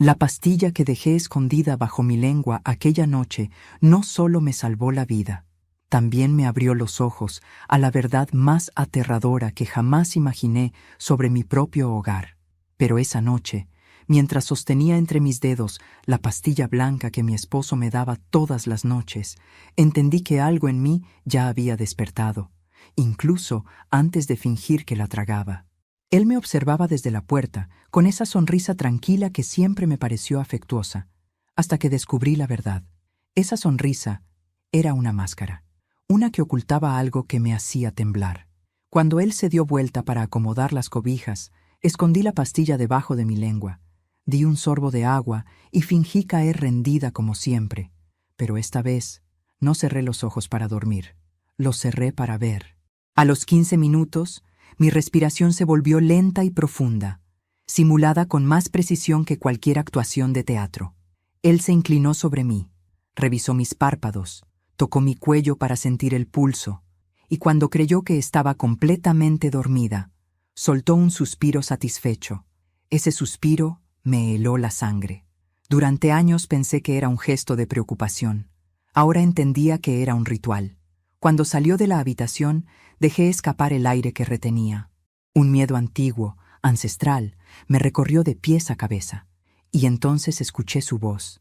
La pastilla que dejé escondida bajo mi lengua aquella noche no solo me salvó la vida, también me abrió los ojos a la verdad más aterradora que jamás imaginé sobre mi propio hogar. Pero esa noche, mientras sostenía entre mis dedos la pastilla blanca que mi esposo me daba todas las noches, entendí que algo en mí ya había despertado, incluso antes de fingir que la tragaba. Él me observaba desde la puerta, con esa sonrisa tranquila que siempre me pareció afectuosa, hasta que descubrí la verdad. Esa sonrisa era una máscara, una que ocultaba algo que me hacía temblar. Cuando él se dio vuelta para acomodar las cobijas, escondí la pastilla debajo de mi lengua, di un sorbo de agua y fingí caer rendida como siempre. Pero esta vez no cerré los ojos para dormir, los cerré para ver. A los 15 minutos, mi respiración se volvió lenta y profunda, simulada con más precisión que cualquier actuación de teatro. Él se inclinó sobre mí, revisó mis párpados, tocó mi cuello para sentir el pulso, y cuando creyó que estaba completamente dormida, soltó un suspiro satisfecho. Ese suspiro me heló la sangre. Durante años pensé que era un gesto de preocupación. Ahora entendía que era un ritual. Cuando salió de la habitación, dejé escapar el aire que retenía. Un miedo antiguo, ancestral, me recorrió de pies a cabeza. Y entonces escuché su voz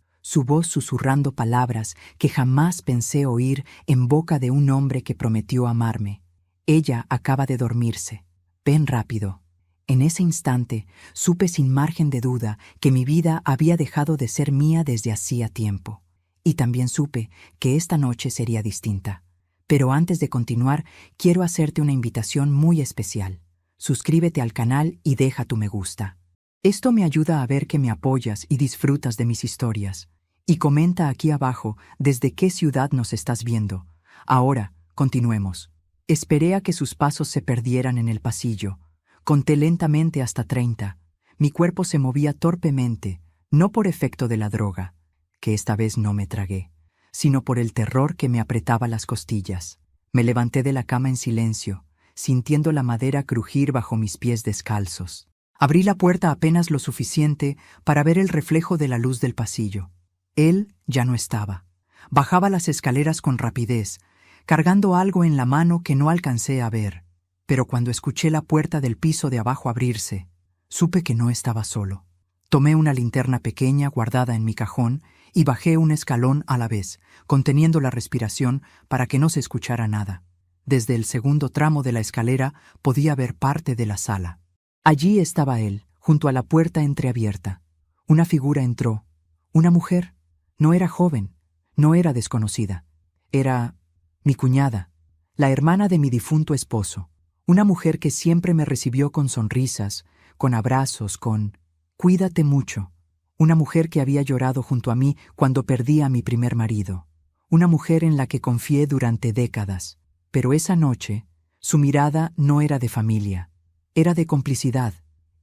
susurrando palabras que jamás pensé oír en boca de un hombre que prometió amarme. Ella acaba de dormirse. Ven rápido. En ese instante, supe sin margen de duda que mi vida había dejado de ser mía desde hacía tiempo. Y también supe que esta noche sería distinta. Pero antes de continuar, quiero hacerte una invitación muy especial. Suscríbete al canal y deja tu me gusta. Esto me ayuda a ver que me apoyas y disfrutas de mis historias. Y comenta aquí abajo desde qué ciudad nos estás viendo. Ahora, continuemos. Esperé a que sus pasos se perdieran en el pasillo. Conté lentamente hasta 30. Mi cuerpo se movía torpemente, no por efecto de la droga, que esta vez no me tragué, sino por el terror que me apretaba las costillas. Me levanté de la cama en silencio, sintiendo la madera crujir bajo mis pies descalzos. Abrí la puerta apenas lo suficiente para ver el reflejo de la luz del pasillo. Él ya no estaba. Bajaba las escaleras con rapidez, cargando algo en la mano que no alcancé a ver. Pero cuando escuché la puerta del piso de abajo abrirse, supe que no estaba solo. Tomé una linterna pequeña guardada en mi cajón y bajé un escalón a la vez, conteniendo la respiración para que no se escuchara nada. Desde el segundo tramo de la escalera podía ver parte de la sala. Allí estaba él, junto a la puerta entreabierta. Una figura entró. Una mujer. No era joven, no era desconocida. Era mi cuñada, la hermana de mi difunto esposo. Una mujer que siempre me recibió con sonrisas, con abrazos, con «cuídate mucho». Una mujer que había llorado junto a mí cuando perdí a mi primer marido. Una mujer en la que confié durante décadas. Pero esa noche, su mirada no era de familia. Era de complicidad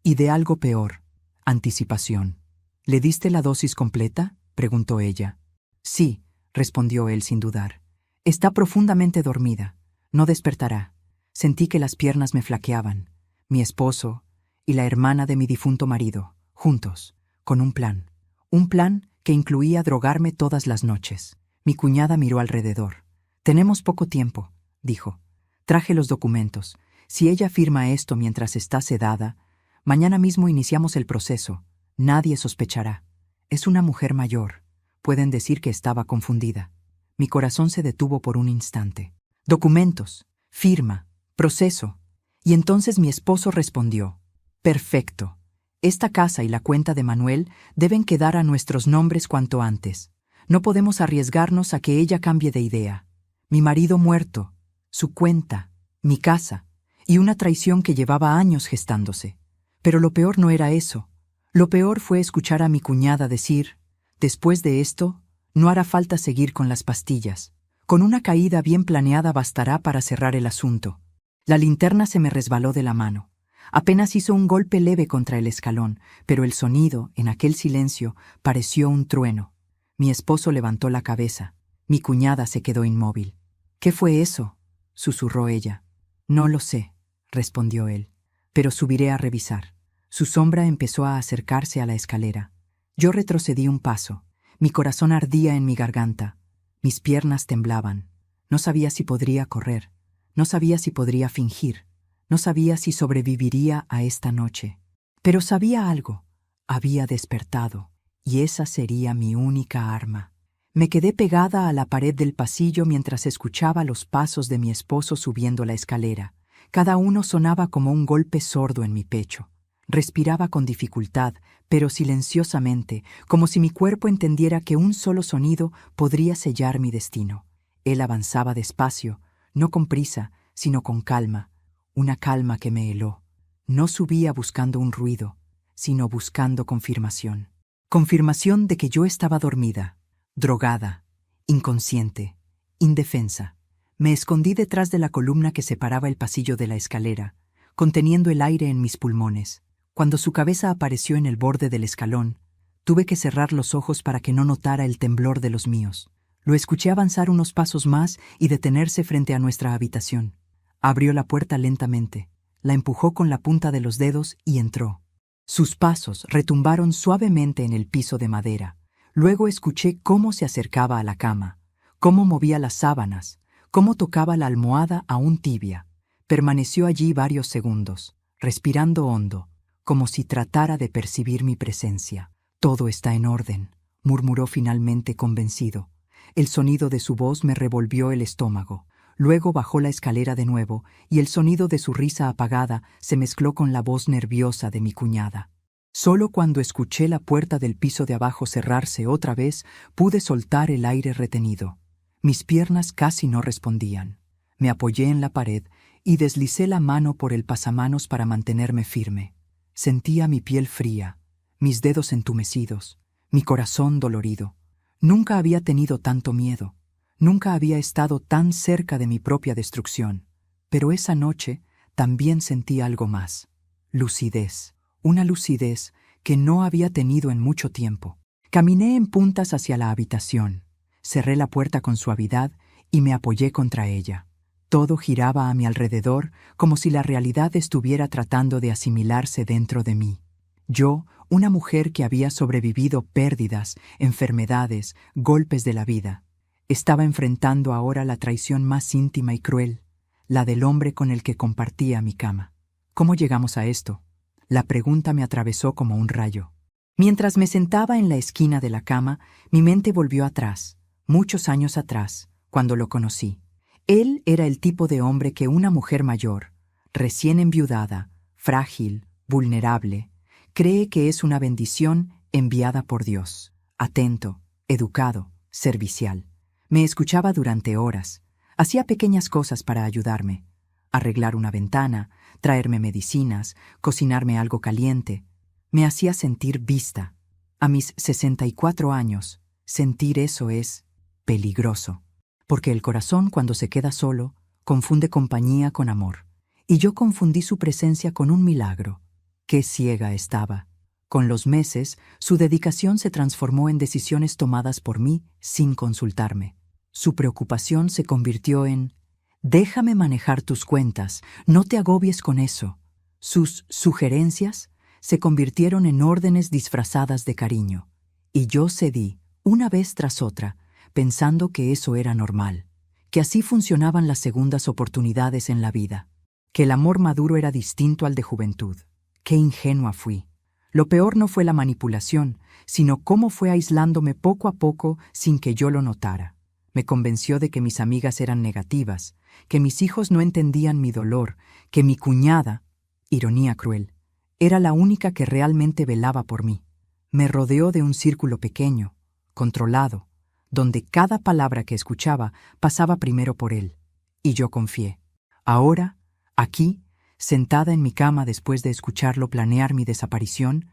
y de algo peor, anticipación. «¿Le diste la dosis completa?», preguntó ella. «Sí», respondió él sin dudar. «Está profundamente dormida. No despertará». Sentí que las piernas me flaqueaban. Mi esposo y la hermana de mi difunto marido, juntos, con un plan. Un plan que incluía drogarme todas las noches. Mi cuñada miró alrededor. «Tenemos poco tiempo», dijo. «Traje los documentos. Si ella firma esto mientras está sedada, mañana mismo iniciamos el proceso. Nadie sospechará. Es una mujer mayor. Pueden decir que estaba confundida». Mi corazón se detuvo por un instante. «Documentos, firma, proceso». Y entonces mi esposo respondió: «Perfecto. Esta casa y la cuenta de Manuel deben quedar a nuestros nombres cuanto antes. No podemos arriesgarnos a que ella cambie de idea. Mi marido muerto, su cuenta, mi casa, y una traición que llevaba años gestándose. Pero lo peor no era eso. Lo peor fue escuchar a mi cuñada decir: «Después de esto, no hará falta seguir con las pastillas. Con una caída bien planeada bastará para cerrar el asunto». La linterna se me resbaló de la mano. Apenas hizo un golpe leve contra el escalón, pero el sonido, en aquel silencio, pareció un trueno. Mi esposo levantó la cabeza. Mi cuñada se quedó inmóvil. «¿Qué fue eso?», susurró ella. «No lo sé», respondió él, «pero subiré a revisar». Su sombra empezó a acercarse a la escalera. Yo retrocedí un paso. Mi corazón ardía en mi garganta. Mis piernas temblaban. No sabía si podría correr. No sabía si podría fingir. No sabía si sobreviviría a esta noche. Pero sabía algo. Había despertado, y esa sería mi única arma. Me quedé pegada a la pared del pasillo mientras escuchaba los pasos de mi esposo subiendo la escalera. Cada uno sonaba como un golpe sordo en mi pecho. Respiraba con dificultad, pero silenciosamente, como si mi cuerpo entendiera que un solo sonido podría sellar mi destino. Él avanzaba despacio, no con prisa, sino con calma, una calma que me heló. No subía buscando un ruido, sino buscando confirmación. Confirmación de que yo estaba dormida, drogada, inconsciente, indefensa. Me escondí detrás de la columna que separaba el pasillo de la escalera, conteniendo el aire en mis pulmones. Cuando su cabeza apareció en el borde del escalón, tuve que cerrar los ojos para que no notara el temblor de los míos. Lo escuché avanzar unos pasos más y detenerse frente a nuestra habitación. Abrió la puerta lentamente, la empujó con la punta de los dedos y entró. Sus pasos retumbaron suavemente en el piso de madera. Luego escuché cómo se acercaba a la cama, cómo movía las sábanas, cómo tocaba la almohada aún tibia. Permaneció allí varios segundos, respirando hondo, como si tratara de percibir mi presencia. «Todo está en orden», murmuró finalmente convencido. El sonido de su voz me revolvió el estómago. Luego bajó la escalera de nuevo, y el sonido de su risa apagada se mezcló con la voz nerviosa de mi cuñada. Solo cuando escuché la puerta del piso de abajo cerrarse otra vez, pude soltar el aire retenido. Mis piernas casi no respondían. Me apoyé en la pared y deslicé la mano por el pasamanos para mantenerme firme. Sentía mi piel fría, mis dedos entumecidos, mi corazón dolorido. Nunca había tenido tanto miedo. Nunca había estado tan cerca de mi propia destrucción. Pero esa noche también sentí algo más. Lucidez. Una lucidez que no había tenido en mucho tiempo. Caminé en puntas hacia la habitación. Cerré la puerta con suavidad y me apoyé contra ella. Todo giraba a mi alrededor como si la realidad estuviera tratando de asimilarse dentro de mí. Yo, una mujer que había sobrevivido pérdidas, enfermedades, golpes de la vida, estaba enfrentando ahora la traición más íntima y cruel, la del hombre con el que compartía mi cama. ¿Cómo llegamos a esto? La pregunta me atravesó como un rayo. Mientras me sentaba en la esquina de la cama, mi mente volvió atrás, muchos años atrás, cuando lo conocí. Él era el tipo de hombre que una mujer mayor, recién enviudada, frágil, vulnerable, cree que es una bendición enviada por Dios. Atento, educado, servicial. Me escuchaba durante horas. Hacía pequeñas cosas para ayudarme. Arreglar una ventana, traerme medicinas, cocinarme algo caliente. Me hacía sentir vista. A mis 64 años, sentir eso es peligroso. Porque el corazón, cuando se queda solo, confunde compañía con amor. Y yo confundí su presencia con un milagro. Qué ciega estaba. Con los meses, su dedicación se transformó en decisiones tomadas por mí sin consultarme. Su preocupación se convirtió en: déjame manejar tus cuentas, no te agobies con eso. Sus sugerencias se convirtieron en órdenes disfrazadas de cariño. Y yo cedí, una vez tras otra, pensando que eso era normal, que así funcionaban las segundas oportunidades en la vida, que el amor maduro era distinto al de juventud. Qué ingenua fui. Lo peor no fue la manipulación, sino cómo fue aislándome poco a poco sin que yo lo notara. Me convenció de que mis amigas eran negativas, que mis hijos no entendían mi dolor, que mi cuñada, ironía cruel, era la única que realmente velaba por mí. Me rodeó de un círculo pequeño, controlado, donde cada palabra que escuchaba pasaba primero por él, y yo confié. Ahora, aquí, sentada en mi cama después de escucharlo planear mi desaparición,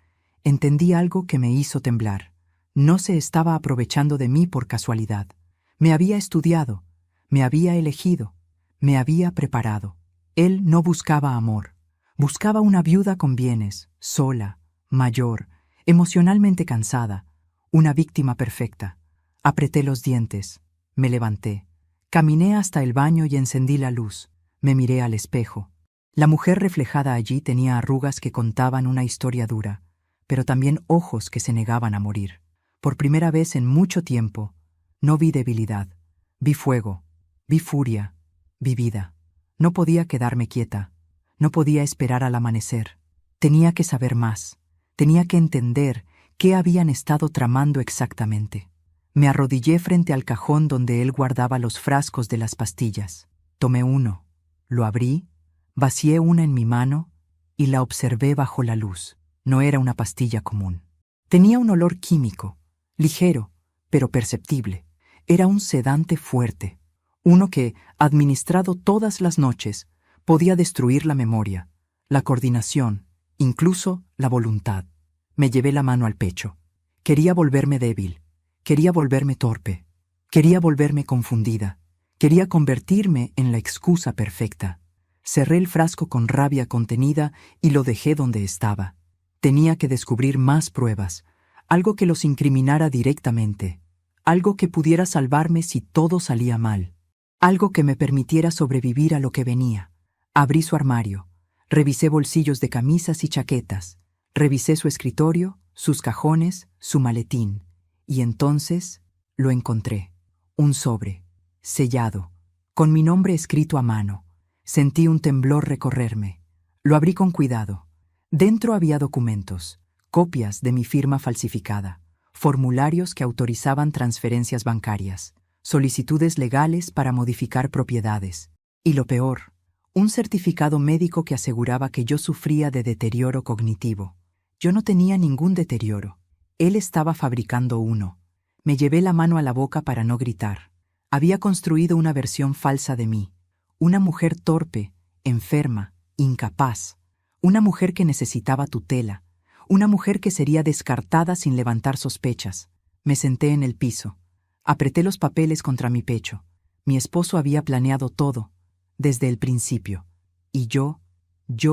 entendí algo que me hizo temblar. No se estaba aprovechando de mí por casualidad. Me había estudiado, me había elegido, me había preparado. Él no buscaba amor, buscaba una viuda con bienes, sola, mayor, emocionalmente cansada, una víctima perfecta. Apreté los dientes, me levanté, caminé hasta el baño y encendí la luz. Me miré al espejo. La mujer reflejada allí tenía arrugas que contaban una historia dura, pero también ojos que se negaban a morir. Por primera vez en mucho tiempo, no vi debilidad, vi fuego, vi furia, vi vida. No podía quedarme quieta, no podía esperar al amanecer. Tenía que saber más, tenía que entender qué habían estado tramando exactamente. Me arrodillé frente al cajón donde él guardaba los frascos de las pastillas. Tomé uno, lo abrí, vacié una en mi mano y la observé bajo la luz. No era una pastilla común. Tenía un olor químico, ligero, pero perceptible. Era un sedante fuerte, uno que, administrado todas las noches, podía destruir la memoria, la coordinación, incluso la voluntad. Me llevé la mano al pecho. Quería volverme débil, quería volverme torpe, quería volverme confundida, quería convertirme en la excusa perfecta. Cerré el frasco con rabia contenida y lo dejé donde estaba. Tenía que descubrir más pruebas, algo que los incriminara directamente, algo que pudiera salvarme si todo salía mal, algo que me permitiera sobrevivir a lo que venía. Abrí su armario, revisé bolsillos de camisas y chaquetas, revisé su escritorio, sus cajones, su maletín, y entonces lo encontré. Un sobre, sellado, con mi nombre escrito a mano. Sentí un temblor recorrerme. Lo abrí con cuidado. Dentro había documentos, copias de mi firma falsificada, formularios que autorizaban transferencias bancarias, solicitudes legales para modificar propiedades, y lo peor, un certificado médico que aseguraba que yo sufría de deterioro cognitivo. Yo no tenía ningún deterioro. Él estaba fabricando uno. Me llevé la mano a la boca para no gritar. Había construido una versión falsa de mí, una mujer torpe, enferma, incapaz, una mujer que necesitaba tutela, una mujer que sería descartada sin levantar sospechas. Me senté en el piso. Apreté los papeles contra mi pecho. Mi esposo había planeado todo, desde el principio, y yo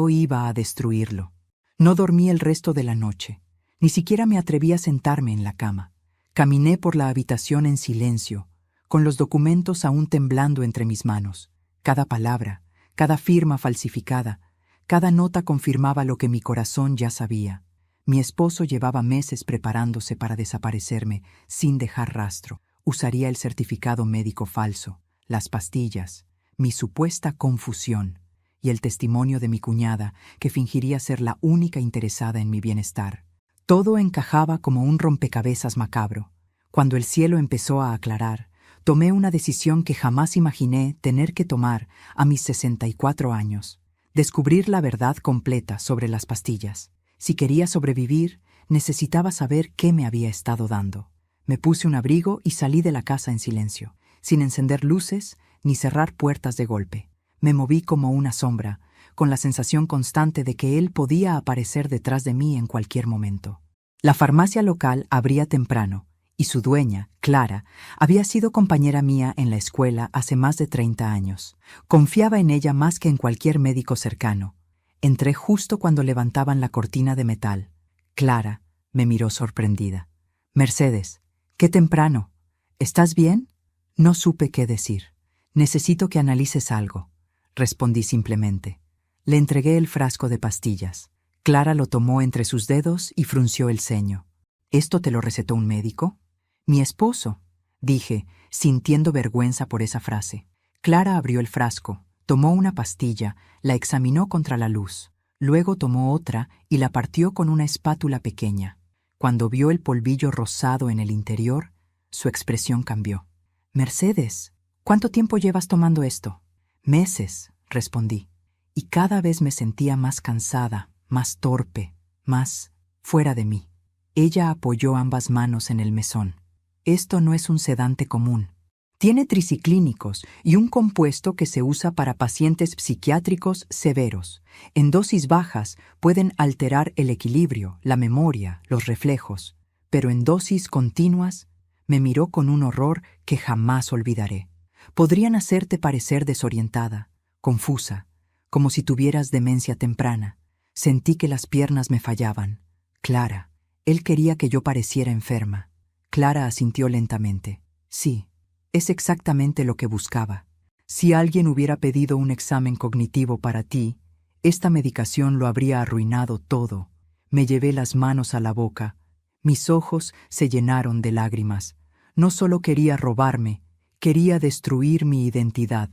iba a destruirlo. No dormí el resto de la noche. Ni siquiera me atreví a sentarme en la cama. Caminé por la habitación en silencio, con los documentos aún temblando entre mis manos. Cada palabra, cada firma falsificada, cada nota confirmaba lo que mi corazón ya sabía. Mi esposo llevaba meses preparándose para desaparecerme sin dejar rastro. Usaría el certificado médico falso, las pastillas, mi supuesta confusión y el testimonio de mi cuñada, que fingiría ser la única interesada en mi bienestar. Todo encajaba como un rompecabezas macabro. Cuando el cielo empezó a aclarar, tomé una decisión que jamás imaginé tener que tomar a mis 64 años. Descubrir la verdad completa sobre las pastillas. Si quería sobrevivir, necesitaba saber qué me había estado dando. Me puse un abrigo y salí de la casa en silencio, sin encender luces ni cerrar puertas de golpe. Me moví como una sombra, con la sensación constante de que él podía aparecer detrás de mí en cualquier momento. La farmacia local abría temprano, y su dueña, Clara, había sido compañera mía en la escuela hace más de 30 años. Confiaba en ella más que en cualquier médico cercano. Entré justo cuando levantaban la cortina de metal. Clara me miró sorprendida. «Mercedes, qué temprano. ¿Estás bien?» No supe qué decir. «Necesito que analices algo», respondí simplemente. Le entregué el frasco de pastillas. Clara lo tomó entre sus dedos y frunció el ceño. «¿Esto te lo recetó un médico?» «Mi esposo», dije, sintiendo vergüenza por esa frase. Clara abrió el frasco, tomó una pastilla, la examinó contra la luz. Luego tomó otra y la partió con una espátula pequeña. Cuando vio el polvillo rosado en el interior, su expresión cambió. «Mercedes, ¿cuánto tiempo llevas tomando esto?» «Meses», respondí, y cada vez me sentía más cansada, más torpe, más fuera de mí. Ella apoyó ambas manos en el mesón. «Esto no es un sedante común. Tiene triciclínicos y un compuesto que se usa para pacientes psiquiátricos severos. En dosis bajas pueden alterar el equilibrio, la memoria, los reflejos, pero en dosis continuas…» Me miró con un horror que jamás olvidaré. «Podrían hacerte parecer desorientada, confusa, como si tuvieras demencia temprana». Sentí que las piernas me fallaban. «Clara, él quería que yo pareciera enferma». Clara asintió lentamente. «Sí, es exactamente lo que buscaba. Si alguien hubiera pedido un examen cognitivo para ti, esta medicación lo habría arruinado todo». Me llevé las manos a la boca. Mis ojos se llenaron de lágrimas. No solo quería robarme, quería destruir mi identidad.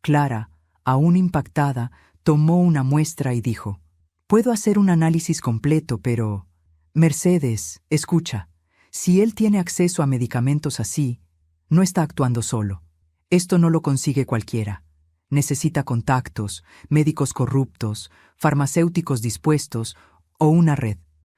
Clara, aún impactada, tomó una muestra y dijo: «Puedo hacer un análisis completo, pero... Mercedes, escucha. Si él tiene acceso a medicamentos así, no está actuando solo. Esto no lo consigue cualquiera. Necesita contactos, médicos corruptos, farmacéuticos dispuestos o una red».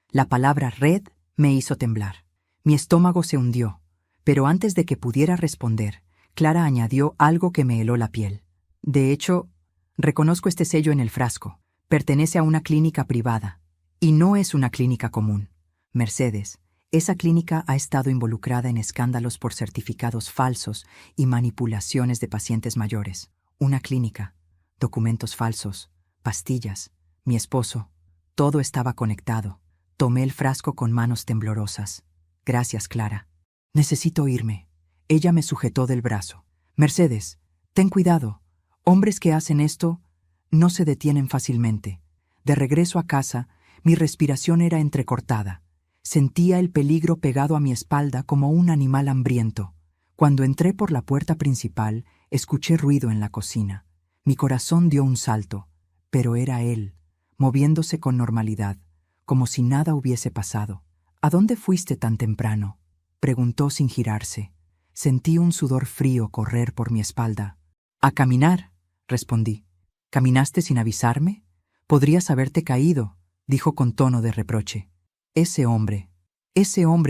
La palabra red me hizo temblar. Mi estómago se hundió, pero antes de que pudiera responder, Clara añadió algo que me heló la piel. «De hecho, reconozco este sello en el frasco. Pertenece a una clínica privada. Y no es una clínica común. Mercedes, esa clínica ha estado involucrada en escándalos por certificados falsos y manipulaciones de pacientes mayores. Una clínica, documentos falsos, pastillas, mi esposo, todo estaba conectado». Tomé el frasco con manos temblorosas. «Gracias, Clara. Necesito irme». Ella me sujetó del brazo. «Mercedes, ten cuidado. Hombres que hacen esto no se detienen fácilmente». De regreso a casa, mi respiración era entrecortada. Sentía el peligro pegado a mi espalda como un animal hambriento. Cuando entré por la puerta principal, escuché ruido en la cocina. Mi corazón dio un salto, pero era él, moviéndose con normalidad, como si nada hubiese pasado. «¿A dónde fuiste tan temprano?», preguntó sin girarse. Sentí un sudor frío correr por mi espalda. «A caminar», respondí. «¿Caminaste sin avisarme? Podrías haberte caído», dijo con tono de reproche. Ese hombre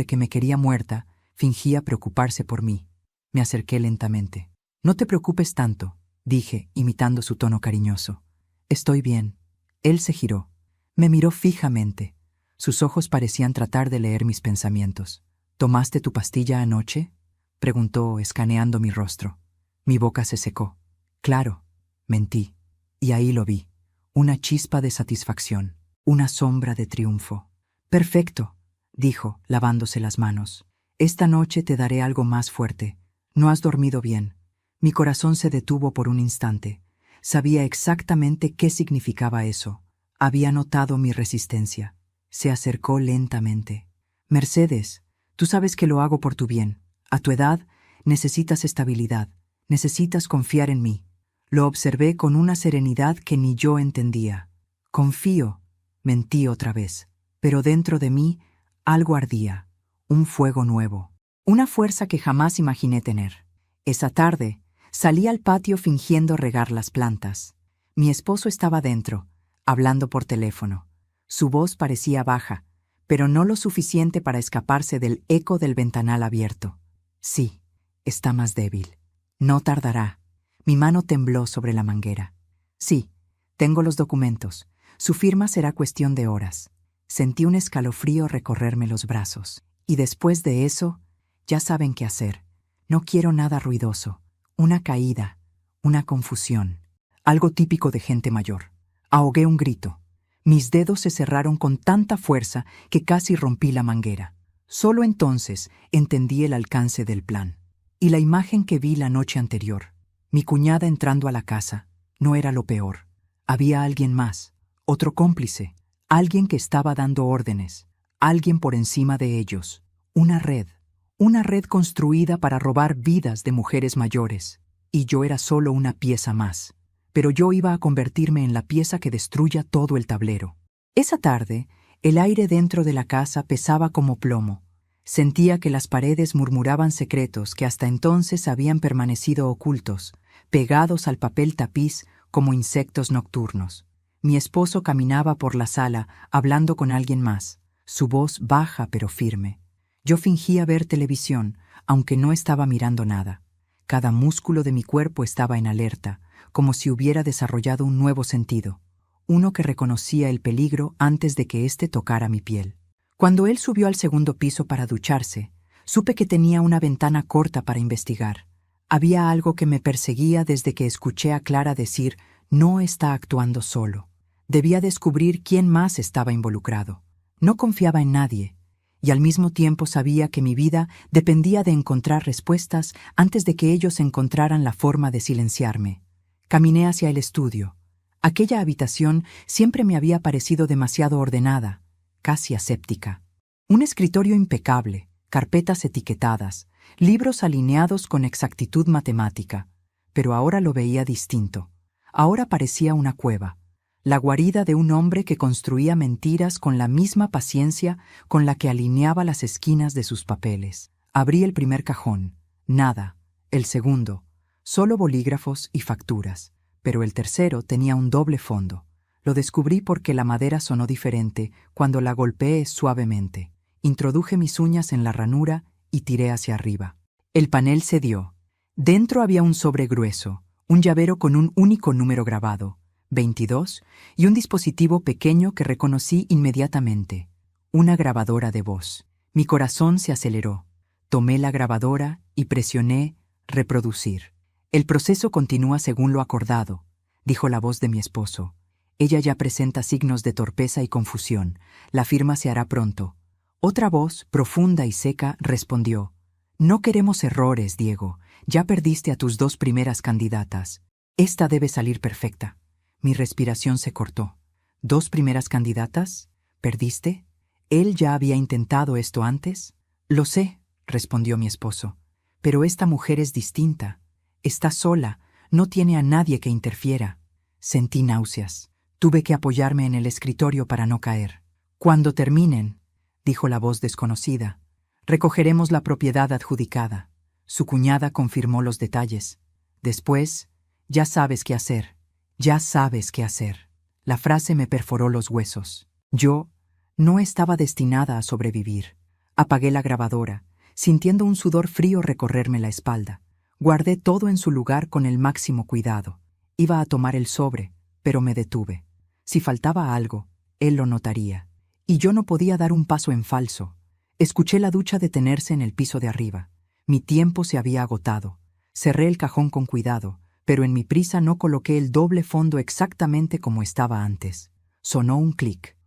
que me quería muerta, fingía preocuparse por mí. Me acerqué lentamente. «No te preocupes tanto», dije, imitando su tono cariñoso. «Estoy bien». Él se giró. Me miró fijamente. Sus ojos parecían tratar de leer mis pensamientos. «¿Tomaste tu pastilla anoche?», preguntó, escaneando mi rostro. Mi boca se secó. Claro, mentí. Y ahí lo vi. Una chispa de satisfacción, una sombra de triunfo. «Perfecto», dijo, lavándose las manos. «Esta noche te daré algo más fuerte. No has dormido bien». Mi corazón se detuvo por un instante. Sabía exactamente qué significaba eso. Había notado mi resistencia. Se acercó lentamente. «Mercedes, tú sabes que lo hago por tu bien. A tu edad, necesitas estabilidad. Necesitas confiar en mí». Lo observé con una serenidad que ni yo entendía. «Confío», mentí otra vez. Pero dentro de mí, algo ardía. Un fuego nuevo. Una fuerza que jamás imaginé tener. Esa tarde, salí al patio fingiendo regar las plantas. Mi esposo estaba dentro, hablando por teléfono. Su voz parecía baja, pero no lo suficiente para escaparse del eco del ventanal abierto. «Sí, está más débil. No tardará». Mi mano tembló sobre la manguera. «Sí, tengo los documentos. Su firma será cuestión de horas». Sentí un escalofrío recorrerme los brazos. Y después de eso, ya saben qué hacer. No quiero nada ruidoso. Una caída, una confusión. Algo típico de gente mayor. Ahogué un grito. Mis dedos se cerraron con tanta fuerza que casi rompí la manguera. Solo entonces entendí el alcance del plan. Y la imagen que vi la noche anterior, mi cuñada entrando a la casa, no era lo peor. Había alguien más, otro cómplice, alguien que estaba dando órdenes, alguien por encima de ellos. Una red construida para robar vidas de mujeres mayores. Y yo era solo una pieza más. Pero yo iba a convertirme en la pieza que destruya todo el tablero. Esa tarde, el aire dentro de la casa pesaba como plomo. Sentía que las paredes murmuraban secretos que hasta entonces habían permanecido ocultos, pegados al papel tapiz como insectos nocturnos. Mi esposo caminaba por la sala, hablando con alguien más, su voz baja pero firme. Yo fingía ver televisión, aunque no estaba mirando nada. Cada músculo de mi cuerpo estaba en alerta, como si hubiera desarrollado un nuevo sentido, uno que reconocía el peligro antes de que éste tocara mi piel. Cuando él subió al segundo piso para ducharse, supe que tenía una ventana corta para investigar. Había algo que me perseguía desde que escuché a Clara decir: «No está actuando solo». Debía descubrir quién más estaba involucrado. No confiaba en nadie, y al mismo tiempo sabía que mi vida dependía de encontrar respuestas antes de que ellos encontraran la forma de silenciarme. Caminé hacia el estudio. Aquella habitación siempre me había parecido demasiado ordenada. casi aséptica. Un escritorio impecable, carpetas etiquetadas, libros alineados con exactitud matemática. Pero ahora lo veía distinto. Ahora parecía una cueva, la guarida de un hombre que construía mentiras con la misma paciencia con la que alineaba las esquinas de sus papeles. Abrí el primer cajón. Nada. El segundo. Solo bolígrafos y facturas. Pero el tercero tenía un doble fondo. Lo descubrí porque la madera sonó diferente cuando la golpeé suavemente. Introduje mis uñas en la ranura y tiré hacia arriba. El panel cedió. Dentro había un sobre grueso, un llavero con un único número grabado, 22, y un dispositivo pequeño que reconocí inmediatamente, una grabadora de voz. Mi corazón se aceleró. Tomé la grabadora y presioné reproducir. El proceso continúa según lo acordado, dijo la voz de mi esposo. Ella ya presenta signos de torpeza y confusión. La firma se hará pronto. Otra voz, profunda y seca, respondió. No queremos errores, Diego. Ya perdiste a tus 2 primeras candidatas. Esta debe salir perfecta. Mi respiración se cortó. ¿2 primeras candidatas? ¿Perdiste? ¿Él ya había intentado esto antes? Lo sé, respondió mi esposo. Pero esta mujer es distinta. Está sola, no tiene a nadie que interfiera. Sentí náuseas. Tuve que apoyarme en el escritorio para no caer. Cuando terminen, dijo la voz desconocida, recogeremos la propiedad adjudicada. Su cuñada confirmó los detalles. Después, ya sabes qué hacer. Ya sabes qué hacer. La frase me perforó los huesos. Yo no estaba destinada a sobrevivir. Apagué la grabadora, sintiendo un sudor frío recorrerme la espalda. Guardé todo en su lugar con el máximo cuidado. Iba a tomar el sobre, pero me detuve. Si faltaba algo, él lo notaría. Y yo no podía dar un paso en falso. Escuché la ducha detenerse en el piso de arriba. Mi tiempo se había agotado. Cerré el cajón con cuidado, pero en mi prisa no coloqué el doble fondo exactamente como estaba antes. Sonó un clic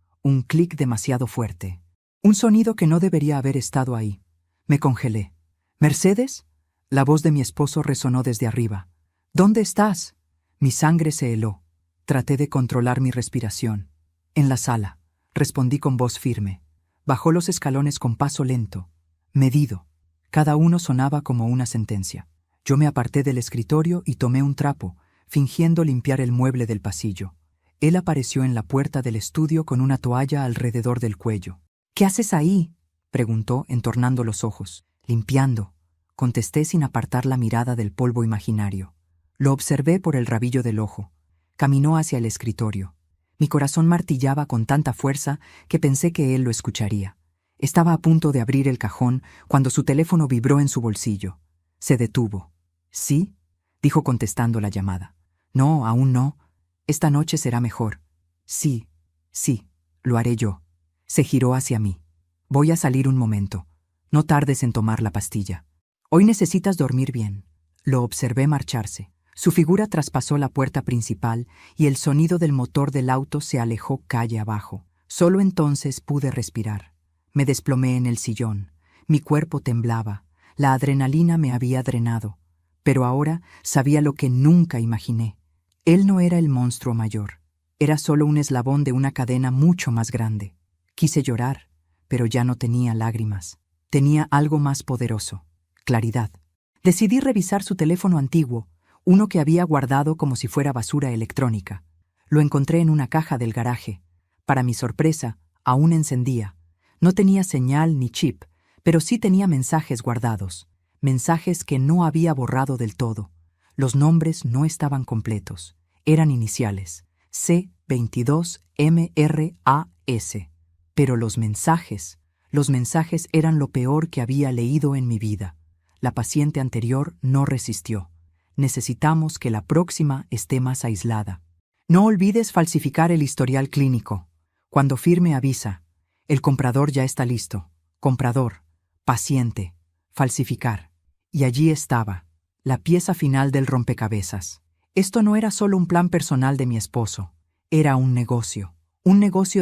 demasiado fuerte. Un sonido que no debería haber estado ahí. Me congelé. ¿Mercedes? La voz de mi esposo resonó desde arriba. ¿Dónde estás? Mi sangre se heló. Traté de controlar mi respiración. En la sala, respondí con voz firme. Bajó los escalones con paso lento, medido. Cada uno sonaba como una sentencia. Yo me aparté del escritorio y tomé un trapo, fingiendo limpiar el mueble del pasillo. Él apareció en la puerta del estudio con una toalla alrededor del cuello. ¿Qué haces ahí?, preguntó, entornando los ojos. Limpiando, contesté sin apartar la mirada del polvo imaginario. Lo observé por el rabillo del ojo. Caminó hacia el escritorio. Mi corazón martillaba con tanta fuerza que pensé que él lo escucharía. Estaba a punto de abrir el cajón cuando su teléfono vibró en su bolsillo. Se detuvo. ¿Sí?, dijo contestando la llamada. No, aún no. Esta noche será mejor. Sí, lo haré yo. Se giró hacia mí. Voy a salir un momento. No tardes en tomar la pastilla. Hoy necesitas dormir bien. Lo observé marcharse. Su figura traspasó la puerta principal y el sonido del motor del auto se alejó calle abajo. Solo entonces pude respirar. Me desplomé en el sillón. Mi cuerpo temblaba. La adrenalina me había drenado. Pero ahora sabía lo que nunca imaginé. Él no era el monstruo mayor. Era solo un eslabón de una cadena mucho más grande. Quise llorar, pero ya no tenía lágrimas. Tenía algo más poderoso: claridad. Decidí revisar su teléfono antiguo, uno que había guardado como si fuera basura electrónica. Lo encontré en una caja del garaje. Para mi sorpresa, aún encendía. No tenía señal ni chip, pero sí tenía mensajes guardados. Mensajes que no había borrado del todo. Los nombres no estaban completos. Eran iniciales. C22MRAS. Pero los mensajes eran lo peor que había leído en mi vida. La paciente anterior no resistió. Necesitamos que la próxima esté más aislada. No olvides falsificar el historial clínico. Cuando firme, avisa. El comprador ya está listo. Comprador, paciente, falsificar. Y allí estaba, la pieza final del rompecabezas. Esto no era solo un plan personal de mi esposo. Era un negocio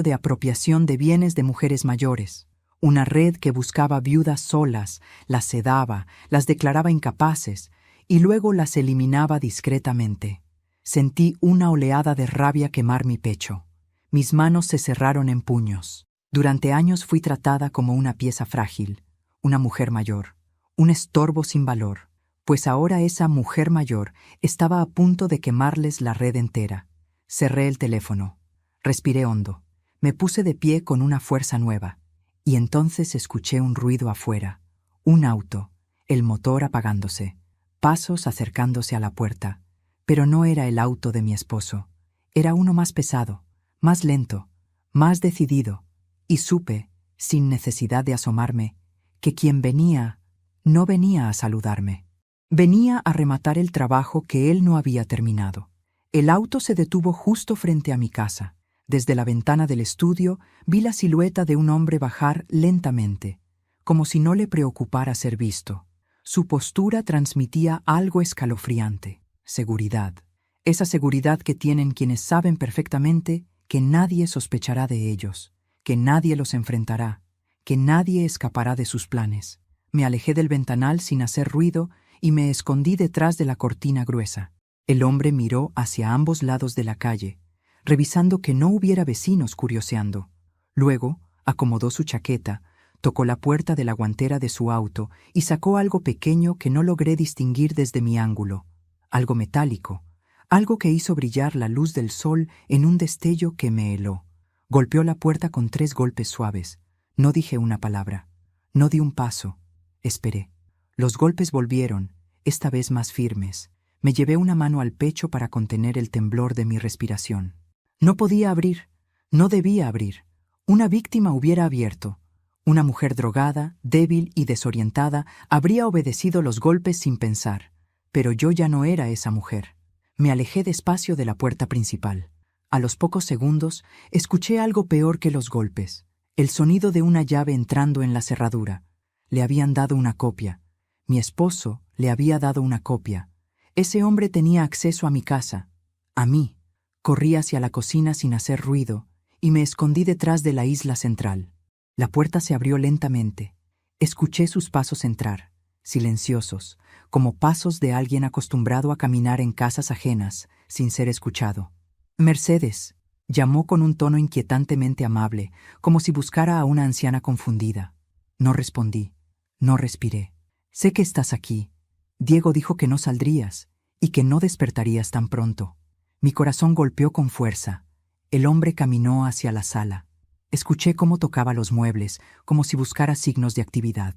de apropiación de bienes de mujeres mayores. Una red que buscaba viudas solas, las sedaba, las declaraba incapaces y luego las eliminaba discretamente. Sentí una oleada de rabia quemar mi pecho. Mis manos se cerraron en puños. Durante años fui tratada como una pieza frágil, una mujer mayor, un estorbo sin valor, pues ahora esa mujer mayor estaba a punto de quemarles la red entera. Cerré el teléfono, respiré hondo, me puse de pie con una fuerza nueva, y entonces escuché un ruido afuera, un auto, el motor apagándose, pasos acercándose a la puerta, pero no era el auto de mi esposo, era uno más pesado, más lento, más decidido, y supe, sin necesidad de asomarme, que quien venía no venía a saludarme. Venía a rematar el trabajo que él no había terminado. El auto se detuvo justo frente a mi casa. Desde la ventana del estudio vi la silueta de un hombre bajar lentamente, como si no le preocupara ser visto. Su postura transmitía algo escalofriante: seguridad. Esa seguridad que tienen quienes saben perfectamente que nadie sospechará de ellos, que nadie los enfrentará, que nadie escapará de sus planes. Me alejé del ventanal sin hacer ruido y me escondí detrás de la cortina gruesa. El hombre miró hacia ambos lados de la calle, revisando que no hubiera vecinos curioseando. Luego acomodó su chaqueta, tocó la puerta de la guantera de su auto y sacó algo pequeño que no logré distinguir desde mi ángulo. Algo metálico, algo que hizo brillar la luz del sol en un destello que me heló. Golpeó la puerta con 3 golpes suaves. No dije una palabra. No di un paso. Esperé. Los golpes volvieron, esta vez más firmes. Me llevé una mano al pecho para contener el temblor de mi respiración. No podía abrir. No debía abrir. Una víctima hubiera abierto. Una mujer drogada, débil y desorientada habría obedecido los golpes sin pensar. Pero yo ya no era esa mujer. Me alejé despacio de la puerta principal. A los pocos segundos, escuché algo peor que los golpes. El sonido de una llave entrando en la cerradura. Le habían dado una copia. Mi esposo le había dado una copia. Ese hombre tenía acceso a mi casa. A mí. Corrí hacia la cocina sin hacer ruido y me escondí detrás de la isla central. La puerta se abrió lentamente. Escuché sus pasos entrar, silenciosos, como pasos de alguien acostumbrado a caminar en casas ajenas, sin ser escuchado. «Mercedes», llamó con un tono inquietantemente amable, como si buscara a una anciana confundida. No respondí, no respiré. «Sé que estás aquí. Diego dijo que no saldrías y que no despertarías tan pronto». Mi corazón golpeó con fuerza. El hombre caminó hacia la sala. Escuché cómo tocaba los muebles, como si buscara signos de actividad.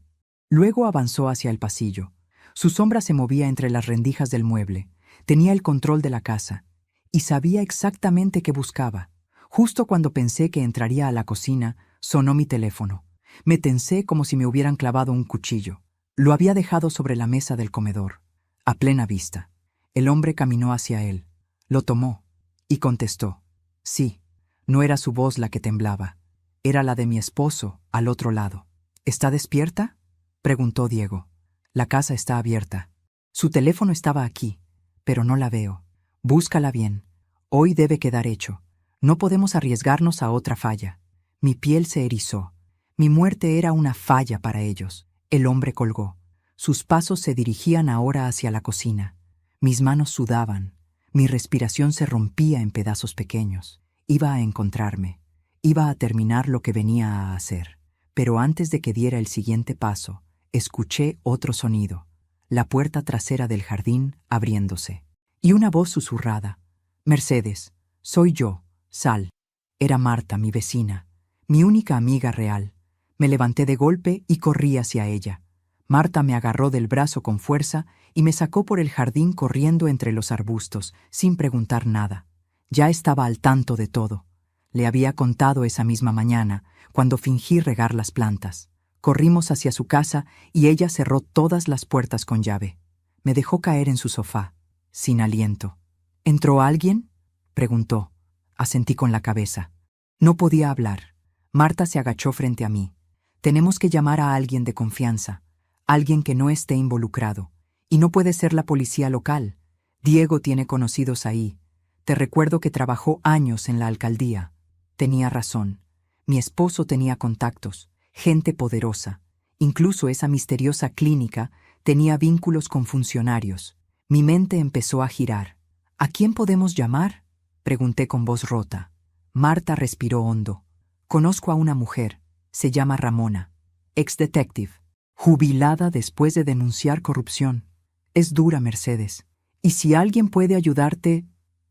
Luego avanzó hacia el pasillo. Su sombra se movía entre las rendijas del mueble. Tenía el control de la casa y sabía exactamente qué buscaba. Justo cuando pensé que entraría a la cocina, sonó mi teléfono. Me tensé como si me hubieran clavado un cuchillo. Lo había dejado sobre la mesa del comedor, a plena vista. El hombre caminó hacia él. Lo tomó y contestó. Sí, no era su voz la que temblaba. Era la de mi esposo, al otro lado. ¿Está despierta?, preguntó Diego. La casa está abierta. Su teléfono estaba aquí, pero no la veo. Búscala bien. Hoy debe quedar hecho. No podemos arriesgarnos a otra falla. Mi piel se erizó. Mi muerte era una falla para ellos. El hombre colgó. Sus pasos se dirigían ahora hacia la cocina. Mis manos sudaban. Mi respiración se rompía en pedazos pequeños. Iba a encontrarme. Iba a terminar lo que venía a hacer. Pero antes de que diera el siguiente paso, escuché otro sonido. La puerta trasera del jardín abriéndose. Y una voz susurrada. «Mercedes, soy yo, sal». Era Marta, mi vecina, mi única amiga real. Me levanté de golpe y corrí hacia ella. Marta me agarró del brazo con fuerza y me sacó por el jardín corriendo entre los arbustos, sin preguntar nada. Ya estaba al tanto de todo. Le había contado esa misma mañana, cuando fingí regar las plantas. Corrimos hacia su casa y ella cerró todas las puertas con llave. Me dejó caer en su sofá, sin aliento. «¿Entró alguien?», preguntó. Asentí con la cabeza. No podía hablar. Marta se agachó frente a mí. «Tenemos que llamar a alguien de confianza, alguien que no esté involucrado. Y no puede ser la policía local. Diego tiene conocidos ahí. Te recuerdo que trabajó años en la alcaldía». Tenía razón. Mi esposo tenía contactos, gente poderosa. Incluso esa misteriosa clínica tenía vínculos con funcionarios. Mi mente empezó a girar. «¿A quién podemos llamar?», pregunté con voz rota. Marta respiró hondo. Conozco a una mujer, se llama Ramona, ex-detective, jubilada después de denunciar corrupción. Es dura, Mercedes, y si alguien puede ayudarte,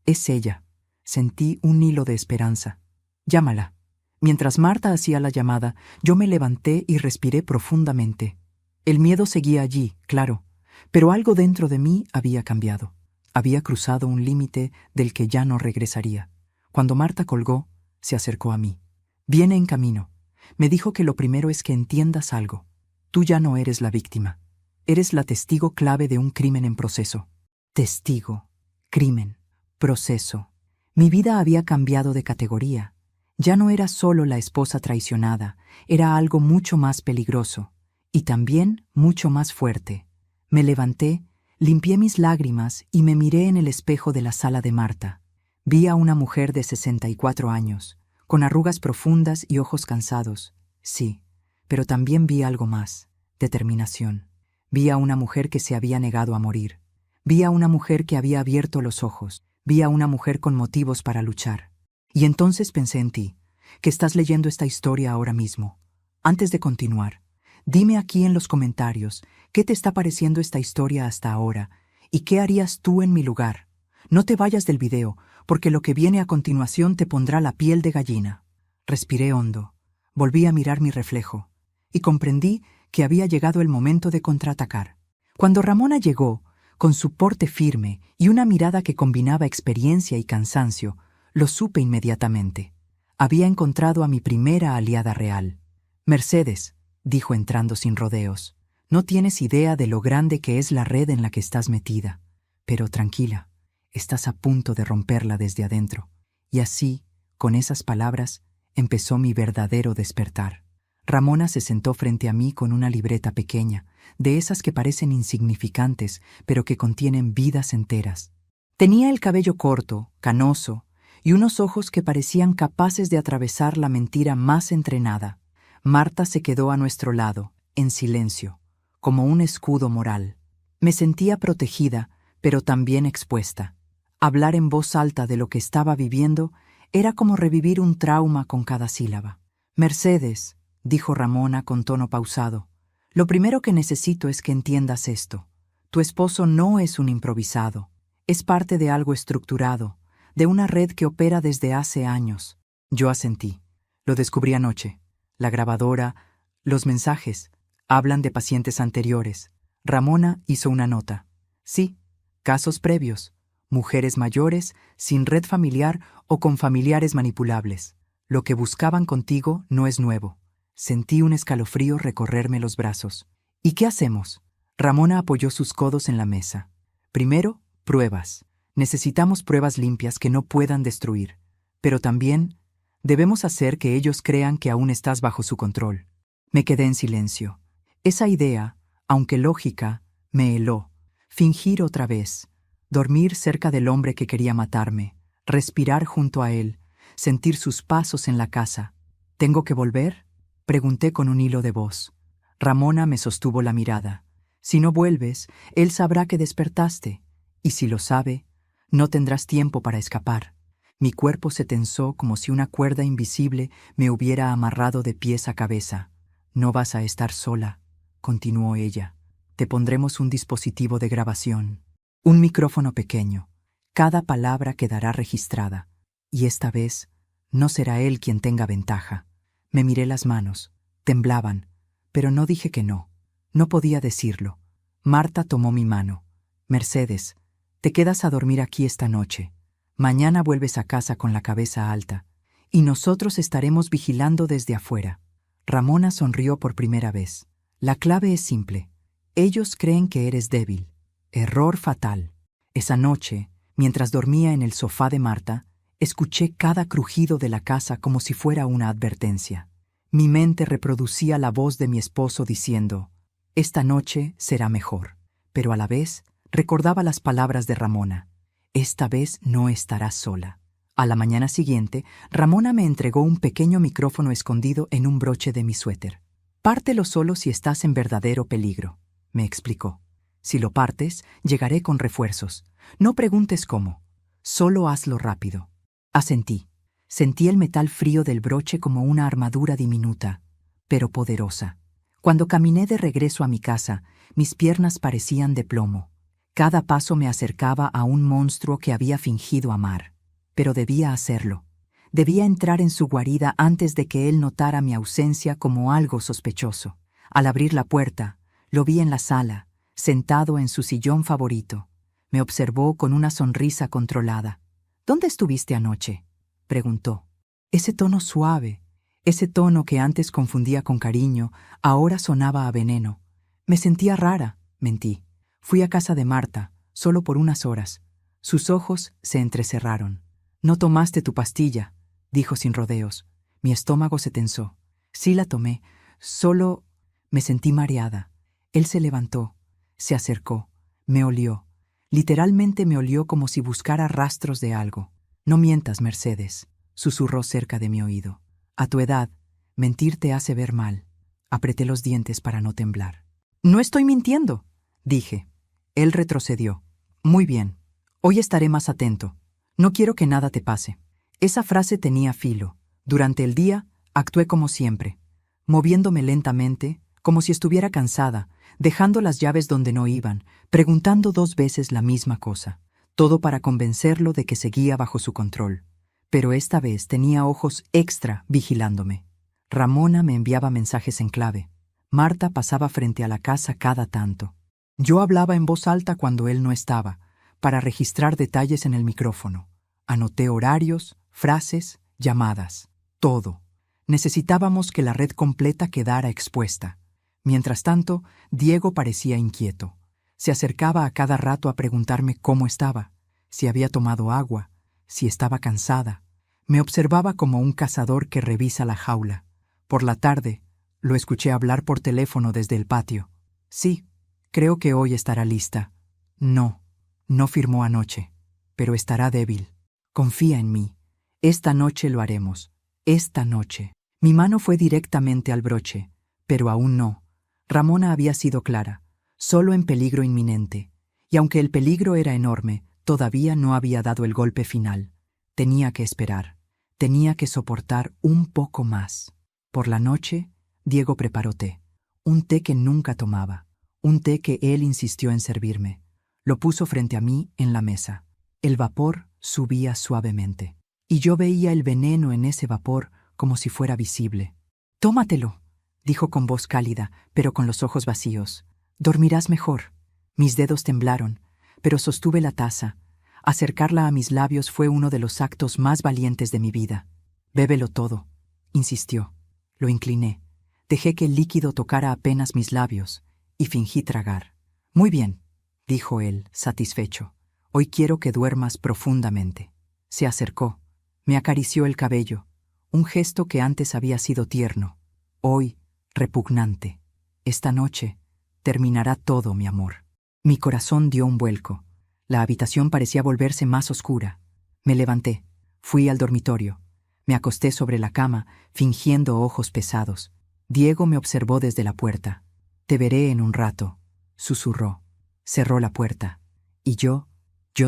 es ella. Sentí un hilo de esperanza. Llámala. Mientras Marta hacía la llamada, yo me levanté y respiré profundamente. El miedo seguía allí, claro, pero algo dentro de mí había cambiado. Había cruzado un límite del que ya no regresaría. Cuando Marta colgó, se acercó a mí. Viene en camino. Me dijo que lo primero es que entiendas algo. Tú ya no eres la víctima. Eres la testigo clave de un crimen en proceso. Testigo, crimen, proceso. Mi vida había cambiado de categoría. Ya no era solo la esposa traicionada, era algo mucho más peligroso y también mucho más fuerte. Me levanté, limpié mis lágrimas y me miré en el espejo de la sala de Marta. Vi a una mujer de 64 años, con arrugas profundas y ojos cansados. Sí, pero también vi algo más, determinación. Vi a una mujer que se había negado a morir. Vi a una mujer que había abierto los ojos. Vi a una mujer con motivos para luchar. Y entonces pensé en ti, que estás leyendo esta historia ahora mismo. Antes de continuar, dime aquí en los comentarios qué te está pareciendo esta historia hasta ahora y qué harías tú en mi lugar. No te vayas del video, porque lo que viene a continuación te pondrá la piel de gallina. Respiré hondo, volví a mirar mi reflejo y comprendí que había llegado el momento de contraatacar. Cuando Ramona llegó, con su porte firme y una mirada que combinaba experiencia y cansancio, lo supe inmediatamente. Había encontrado a mi primera aliada real. Mercedes, dijo entrando sin rodeos, no tienes idea de lo grande que es la red en la que estás metida. Pero tranquila, estás a punto de romperla desde adentro. Y así, con esas palabras, empezó mi verdadero despertar. Ramona se sentó frente a mí con una libreta pequeña, de esas que parecen insignificantes, pero que contienen vidas enteras. Tenía el cabello corto, canoso, y unos ojos que parecían capaces de atravesar la mentira más entrenada. Marta se quedó a nuestro lado, en silencio, como un escudo moral. Me sentía protegida, pero también expuesta. Hablar en voz alta de lo que estaba viviendo era como revivir un trauma con cada sílaba. Mercedes, dijo Ramona con tono pausado, lo primero que necesito es que entiendas esto. Tu esposo no es un improvisado, es parte de algo estructurado, de una red que opera desde hace años. Yo asentí. Lo descubrí anoche. La grabadora, los mensajes, hablan de pacientes anteriores. Ramona hizo una nota. Sí, casos previos. Mujeres mayores, sin red familiar o con familiares manipulables. Lo que buscaban contigo no es nuevo. Sentí un escalofrío recorrerme los brazos. ¿Y qué hacemos? Ramona apoyó sus codos en la mesa. Primero, pruebas. Necesitamos pruebas limpias que no puedan destruir. Pero también debemos hacer que ellos crean que aún estás bajo su control. Me quedé en silencio. Esa idea, aunque lógica, me heló. Fingir otra vez. Dormir cerca del hombre que quería matarme. Respirar junto a él. Sentir sus pasos en la casa. ¿Tengo que volver? Pregunté con un hilo de voz. Ramona me sostuvo la mirada. Si no vuelves, él sabrá que despertaste. Y si lo sabe, no tendrás tiempo para escapar. Mi cuerpo se tensó como si una cuerda invisible me hubiera amarrado de pies a cabeza. No vas a estar sola, continuó ella. Te pondremos un dispositivo de grabación. Un micrófono pequeño. Cada palabra quedará registrada. Y esta vez, no será él quien tenga ventaja. Me miré las manos. Temblaban, pero no dije que no. No podía decirlo. Marta tomó mi mano. Mercedes, te quedas a dormir aquí esta noche. Mañana vuelves a casa con la cabeza alta, y nosotros estaremos vigilando desde afuera. Ramona sonrió por primera vez. La clave es simple. Ellos creen que eres débil. Error fatal. Esa noche, mientras dormía en el sofá de Marta, escuché cada crujido de la casa como si fuera una advertencia. Mi mente reproducía la voz de mi esposo diciendo, «Esta noche será mejor», pero a la vez recordaba las palabras de Ramona. «Esta vez no estarás sola». A la mañana siguiente, Ramona me entregó un pequeño micrófono escondido en un broche de mi suéter. «Pártelo solo si estás en verdadero peligro», me explicó. «Si lo partes, llegaré con refuerzos. No preguntes cómo. Solo hazlo rápido». Asentí. Sentí el metal frío del broche como una armadura diminuta, pero poderosa. Cuando caminé de regreso a mi casa, mis piernas parecían de plomo. Cada paso me acercaba a un monstruo que había fingido amar. Pero debía hacerlo. Debía entrar en su guarida antes de que él notara mi ausencia como algo sospechoso. Al abrir la puerta, lo vi en la sala, sentado en su sillón favorito. Me observó con una sonrisa controlada. «¿Dónde estuviste anoche?», preguntó. Ese tono suave, ese tono que antes confundía con cariño, ahora sonaba a veneno. Me sentía rara, mentí. Fui a casa de Marta, solo por unas horas. Sus ojos se entrecerraron. «No tomaste tu pastilla», dijo sin rodeos. Mi estómago se tensó. Sí la tomé, solo me sentí mareada. Él se levantó, se acercó, me olió. Literalmente me olió como si buscara rastros de algo. «No mientas, Mercedes», susurró cerca de mi oído. «A tu edad, mentir te hace ver mal». Apreté los dientes para no temblar. «No estoy mintiendo», dije. Él retrocedió. «Muy bien. Hoy estaré más atento. No quiero que nada te pase». Esa frase tenía filo. Durante el día, actué como siempre, moviéndome lentamente, como si estuviera cansada, dejando las llaves donde no iban, preguntando 2 veces la misma cosa. Todo para convencerlo de que seguía bajo su control. Pero esta vez tenía ojos extra vigilándome. Ramona me enviaba mensajes en clave. Marta pasaba frente a la casa cada tanto. Yo hablaba en voz alta cuando él no estaba, para registrar detalles en el micrófono. Anoté horarios, frases, llamadas, todo. Necesitábamos que la red completa quedara expuesta. Mientras tanto, Diego parecía inquieto. Se acercaba a cada rato a preguntarme cómo estaba, si había tomado agua, si estaba cansada. Me observaba como un cazador que revisa la jaula. Por la tarde, lo escuché hablar por teléfono desde el patio. «Sí, creo que hoy estará lista». «No, no firmó anoche, pero estará débil. Confía en mí. Esta noche lo haremos. Esta noche». Mi mano fue directamente al broche, pero aún no. Ramona había sido clara, solo en peligro inminente. Y aunque el peligro era enorme, todavía no había dado el golpe final. Tenía que esperar. Tenía que soportar un poco más. Por la noche, Diego preparó té. Un té que nunca tomaba. Un té que él insistió en servirme. Lo puso frente a mí en la mesa. El vapor subía suavemente. Y yo veía el veneno en ese vapor como si fuera visible. «Tómatelo», dijo con voz cálida, pero con los ojos vacíos. «Dormirás mejor». Mis dedos temblaron, pero sostuve la taza. Acercarla a mis labios fue uno de los actos más valientes de mi vida. «Bébelo todo», insistió. Lo incliné. Dejé que el líquido tocara apenas mis labios y fingí tragar. «Muy bien», dijo él, satisfecho. «Hoy quiero que duermas profundamente». Se acercó. Me acarició el cabello. Un gesto que antes había sido tierno. Hoy, repugnante. «Esta noche terminará todo, mi amor». Mi corazón dio un vuelco. La habitación parecía volverse más oscura. Me levanté. Fui al dormitorio. Me acosté sobre la cama, fingiendo ojos pesados. Diego me observó desde la puerta. «Te veré en un rato», susurró. Cerró la puerta. Y yo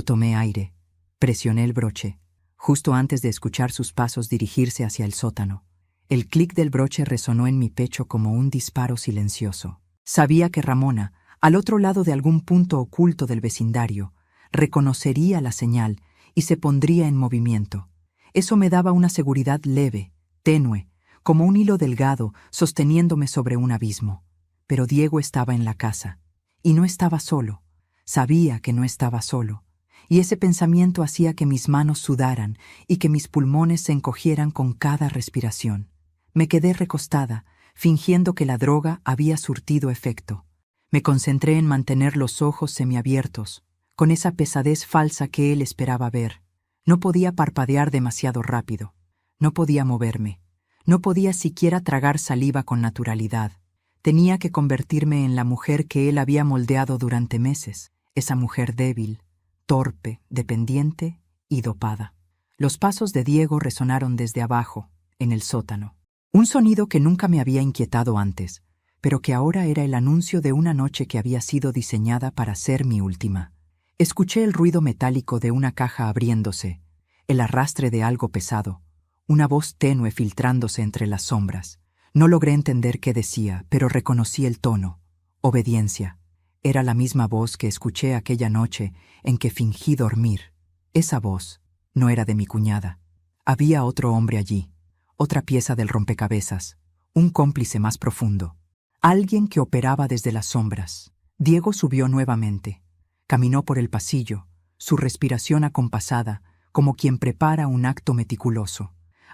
tomé aire. Presioné el broche. Justo antes de escuchar sus pasos dirigirse hacia el sótano. El clic del broche resonó en mi pecho como un disparo silencioso. Sabía que Ramona, al otro lado de algún punto oculto del vecindario, reconocería la señal y se pondría en movimiento. Eso me daba una seguridad leve, tenue, como un hilo delgado sosteniéndome sobre un abismo. Pero Diego estaba en la casa. Y no estaba solo. Sabía que no estaba solo. Y ese pensamiento hacía que mis manos sudaran y que mis pulmones se encogieran con cada respiración. Me quedé recostada, fingiendo que la droga había surtido efecto. Me concentré en mantener los ojos semiabiertos, con esa pesadez falsa que él esperaba ver. No podía parpadear demasiado rápido. No podía moverme. No podía siquiera tragar saliva con naturalidad. Tenía que convertirme en la mujer que él había moldeado durante meses, esa mujer débil, torpe, dependiente y dopada. Los pasos de Diego resonaron desde abajo, en el sótano. Un sonido que nunca me había inquietado antes, pero que ahora era el anuncio de una noche que había sido diseñada para ser mi última. Escuché el ruido metálico de una caja abriéndose, el arrastre de algo pesado, una voz tenue filtrándose entre las sombras. No logré entender qué decía, pero reconocí el tono. Obediencia. Era la misma voz que escuché aquella noche en que fingí dormir. Esa voz no era de mi cuñada. Había otro hombre allí, otra pieza del rompecabezas, un cómplice más profundo. Alguien que operaba desde las sombras. Diego subió nuevamente. Caminó por el pasillo, su respiración acompasada, como quien prepara un acto meticuloso.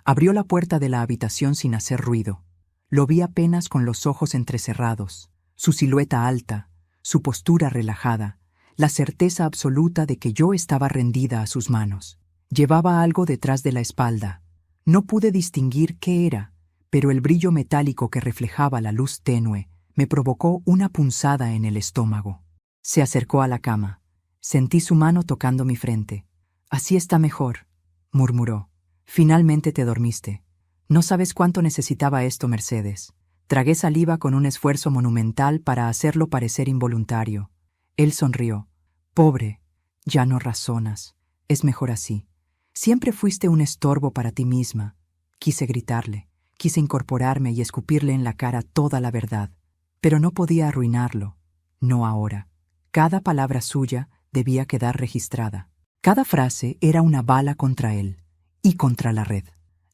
Abrió la puerta de la habitación sin hacer ruido. Lo vi apenas con los ojos entrecerrados, su silueta alta, su postura relajada, la certeza absoluta de que yo estaba rendida a sus manos. Llevaba algo detrás de la espalda. No pude distinguir qué era, pero el brillo metálico que reflejaba la luz tenue me provocó una punzada en el estómago. Se acercó a la cama. Sentí su mano tocando mi frente. «Así está mejor», murmuró. «Finalmente te dormiste. No sabes cuánto necesitaba esto, Mercedes». Tragué saliva con un esfuerzo monumental para hacerlo parecer involuntario. Él sonrió. «Pobre, ya no razonas. Es mejor así. Siempre fuiste un estorbo para ti misma». Quise gritarle, quise incorporarme y escupirle en la cara toda la verdad. Pero no podía arruinarlo. No ahora. Cada palabra suya debía quedar registrada. Cada frase era una bala contra él y contra la red.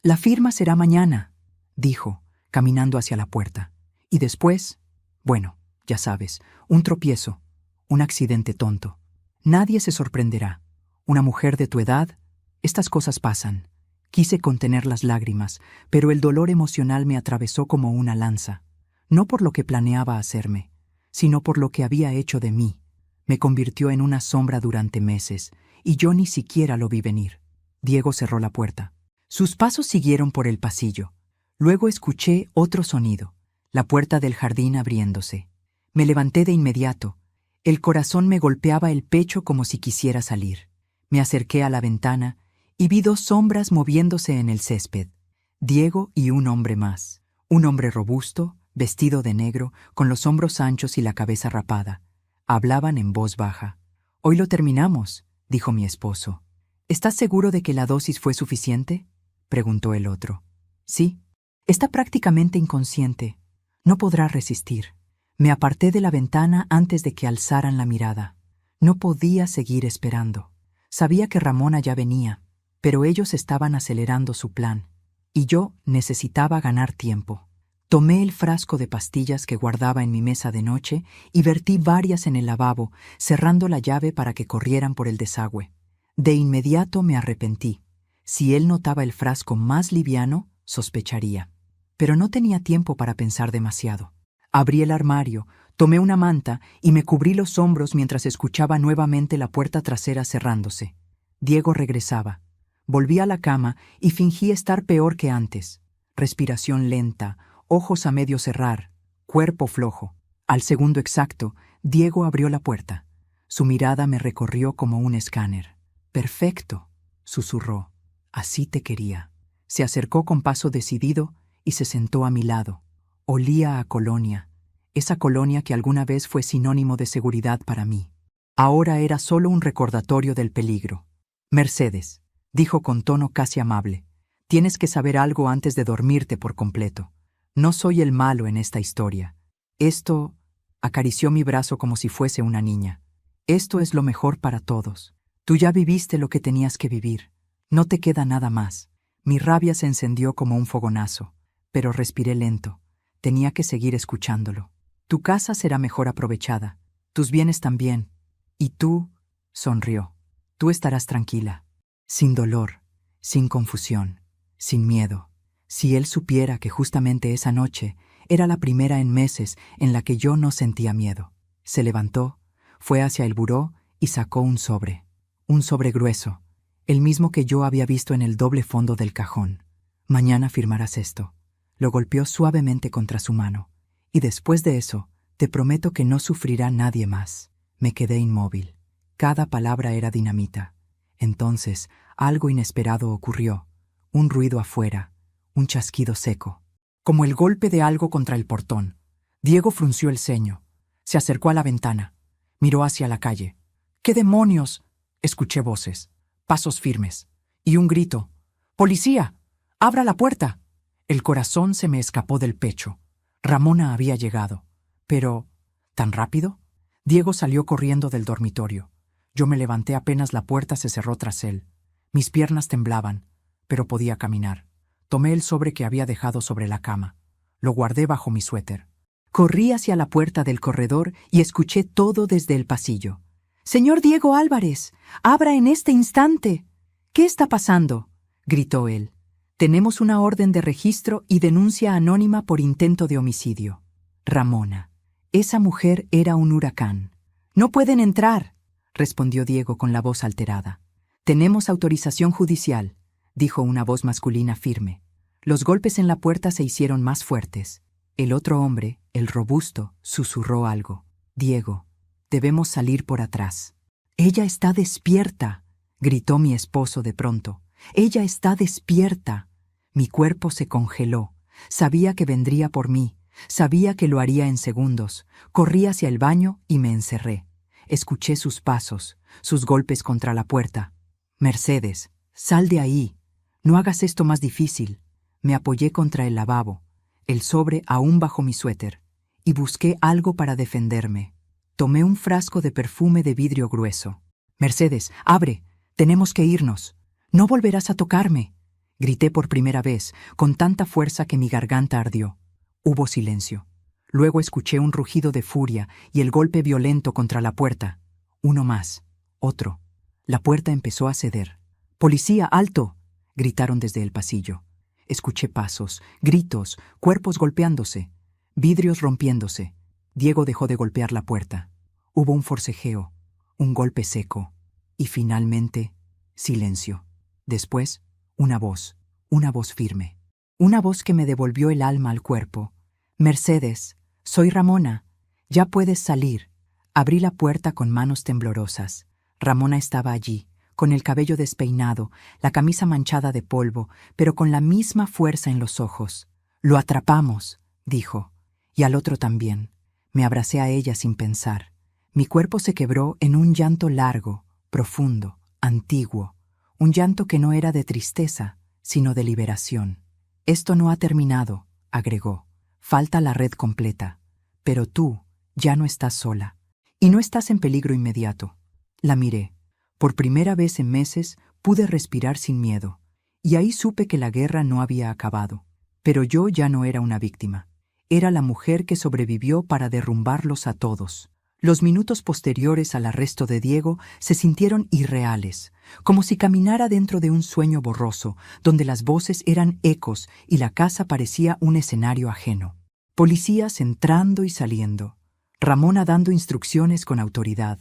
«La firma será mañana», dijo, caminando hacia la puerta. «Y después, bueno, ya sabes, un tropiezo, un accidente tonto. Nadie se sorprenderá. Una mujer de tu edad, estas cosas pasan». Quise contener las lágrimas, pero el dolor emocional me atravesó como una lanza. No por lo que planeaba hacerme, sino por lo que había hecho de mí. Me convirtió en una sombra durante meses, y yo ni siquiera lo vi venir. Diego cerró la puerta. Sus pasos siguieron por el pasillo. Luego escuché otro sonido, la puerta del jardín abriéndose. Me levanté de inmediato. El corazón me golpeaba el pecho como si quisiera salir. Me acerqué a la ventana y vi dos sombras moviéndose en el césped. Diego y un hombre más. Un hombre robusto, vestido de negro, con los hombros anchos y la cabeza rapada. Hablaban en voz baja. «Hoy lo terminamos», dijo mi esposo. «¿Estás seguro de que la dosis fue suficiente?», preguntó el otro. «Sí. Está prácticamente inconsciente. No podrá resistir». Me aparté de la ventana antes de que alzaran la mirada. No podía seguir esperando. Sabía que Ramona ya venía, pero ellos estaban acelerando su plan, y yo necesitaba ganar tiempo. Tomé el frasco de pastillas que guardaba en mi mesa de noche y vertí varias en el lavabo, cerrando la llave para que corrieran por el desagüe. De inmediato me arrepentí. Si él notaba el frasco más liviano, sospecharía. Pero no tenía tiempo para pensar demasiado. Abrí el armario, tomé una manta y me cubrí los hombros mientras escuchaba nuevamente la puerta trasera cerrándose. Diego regresaba. Volví a la cama y fingí estar peor que antes. Respiración lenta, ojos a medio cerrar, cuerpo flojo. Al segundo exacto, Diego abrió la puerta. Su mirada me recorrió como un escáner. «Perfecto», susurró. «Así te quería». Se acercó con paso decidido y se sentó a mi lado. Olía a colonia, esa colonia que alguna vez fue sinónimo de seguridad para mí. Ahora era solo un recordatorio del peligro. «Mercedes», dijo con tono casi amable, «tienes que saber algo antes de dormirte por completo. No soy el malo en esta historia. Esto…» acarició mi brazo como si fuese una niña. «Esto es lo mejor para todos. Tú ya viviste lo que tenías que vivir. No te queda nada más». Mi rabia se encendió como un fogonazo, pero respiré lento. Tenía que seguir escuchándolo. «Tu casa será mejor aprovechada. Tus bienes también. Y tú…» sonrió. «Tú estarás tranquila. Sin dolor, sin confusión, sin miedo». Si él supiera que justamente esa noche era la primera en meses en la que yo no sentía miedo. Se levantó, fue hacia el buró y sacó un sobre grueso, el mismo que yo había visto en el doble fondo del cajón. «Mañana firmarás esto». Lo golpeó suavemente contra su mano. «Y después de eso, te prometo que no sufrirá nadie más». Me quedé inmóvil. Cada palabra era dinamita. Entonces, algo inesperado ocurrió. Un ruido afuera. Un chasquido seco, como el golpe de algo contra el portón. Diego frunció el ceño. Se acercó a la ventana. Miró hacia la calle. «¿Qué demonios?». Escuché voces, pasos firmes y un grito. «¡Policía! ¡Abra la puerta! El corazón se me escapó del pecho. Ramona había llegado. Pero, ¿tan rápido? Diego salió corriendo del dormitorio. Yo me levanté apenas la puerta se cerró tras él. Mis piernas temblaban, pero podía caminar. Tomé el sobre que había dejado sobre la cama. Lo guardé bajo mi suéter. Corrí hacia la puerta del corredor y escuché todo desde el pasillo. «Señor Diego Álvarez, abra en este instante». «¿Qué está pasando?», gritó él. «Tenemos una orden de registro y denuncia anónima por intento de homicidio». Ramona. Esa mujer era un huracán. «No pueden entrar», respondió Diego con la voz alterada. «Tenemos autorización judicial», dijo una voz masculina firme. Los golpes en la puerta se hicieron más fuertes. El otro hombre, el robusto, susurró algo. «Diego, debemos salir por atrás». «Ella está despierta», gritó mi esposo de pronto. «Ella está despierta». Mi cuerpo se congeló. Sabía que vendría por mí. Sabía que lo haría en segundos. Corrí hacia el baño y me encerré. Escuché sus pasos, sus golpes contra la puerta. «Mercedes, sal de ahí. No hagas esto más difícil». Me apoyé contra el lavabo, el sobre aún bajo mi suéter, y busqué algo para defenderme. Tomé un frasco de perfume de vidrio grueso. «Mercedes, abre. Tenemos que irnos. No volverás a tocarme», grité por primera vez, con tanta fuerza que mi garganta ardió. Hubo silencio. Luego escuché un rugido de furia y el golpe violento contra la puerta. Uno más. Otro. La puerta empezó a ceder. «¡Policía, alto!», gritaron desde el pasillo. Escuché pasos, gritos, cuerpos golpeándose, vidrios rompiéndose. Diego dejó de golpear la puerta. Hubo un forcejeo, un golpe seco y finalmente silencio. Después, una voz firme. Una voz que me devolvió el alma al cuerpo. «Mercedes, soy Ramona. Ya puedes salir». Abrí la puerta con manos temblorosas. Ramona estaba allí, con el cabello despeinado, la camisa manchada de polvo, pero con la misma fuerza en los ojos. «Lo atrapamos», dijo. «Y al otro también». Me abracé a ella sin pensar. Mi cuerpo se quebró en un llanto largo, profundo, antiguo. Un llanto que no era de tristeza, sino de liberación. «Esto no ha terminado», agregó. «Falta la red completa. Pero tú ya no estás sola. Y no estás en peligro inmediato». La miré. Por primera vez en meses pude respirar sin miedo. Y ahí supe que la guerra no había acabado. Pero yo ya no era una víctima. Era la mujer que sobrevivió para derrumbarlos a todos. Los minutos posteriores al arresto de Diego se sintieron irreales, como si caminara dentro de un sueño borroso, donde las voces eran ecos y la casa parecía un escenario ajeno. Policías entrando y saliendo. Ramona dando instrucciones con autoridad.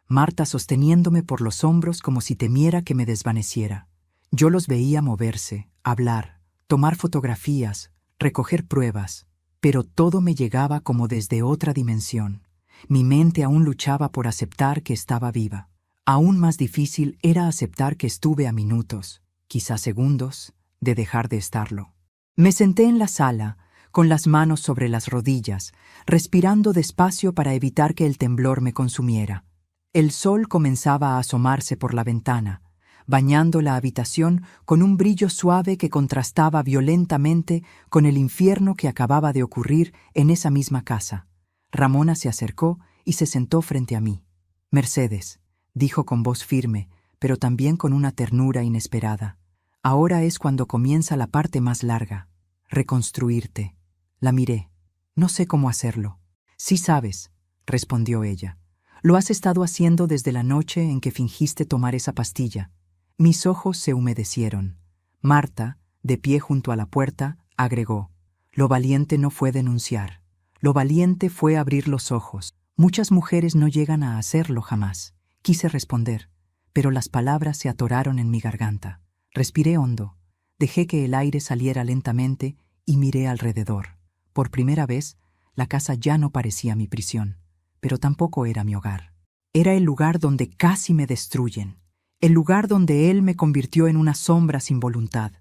Marta sosteniéndome por los hombros como si temiera que me desvaneciera. Yo los veía moverse, hablar, tomar fotografías, recoger pruebas, pero todo me llegaba como desde otra dimensión. Mi mente aún luchaba por aceptar que estaba viva. Aún más difícil era aceptar que estuve a minutos, quizás segundos, de dejar de estarlo. Me senté en la sala, con las manos sobre las rodillas, respirando despacio para evitar que el temblor me consumiera. El sol comenzaba a asomarse por la ventana, bañando la habitación con un brillo suave que contrastaba violentamente con el infierno que acababa de ocurrir en esa misma casa. Ramona se acercó y se sentó frente a mí. «Mercedes», dijo con voz firme, pero también con una ternura inesperada. «Ahora es cuando comienza la parte más larga. Reconstruirte». La miré. «No sé cómo hacerlo». «Sí sabes», respondió ella. «Lo has estado haciendo desde la noche en que fingiste tomar esa pastilla». Mis ojos se humedecieron. Marta, de pie junto a la puerta, agregó: «Lo valiente no fue denunciar. Lo valiente fue abrir los ojos. Muchas mujeres no llegan a hacerlo jamás». Quise responder, pero las palabras se atoraron en mi garganta. Respiré hondo, dejé que el aire saliera lentamente y miré alrededor. Por primera vez, la casa ya no parecía mi prisión, pero tampoco era mi hogar. Era el lugar donde casi me destruyen, el lugar donde él me convirtió en una sombra sin voluntad,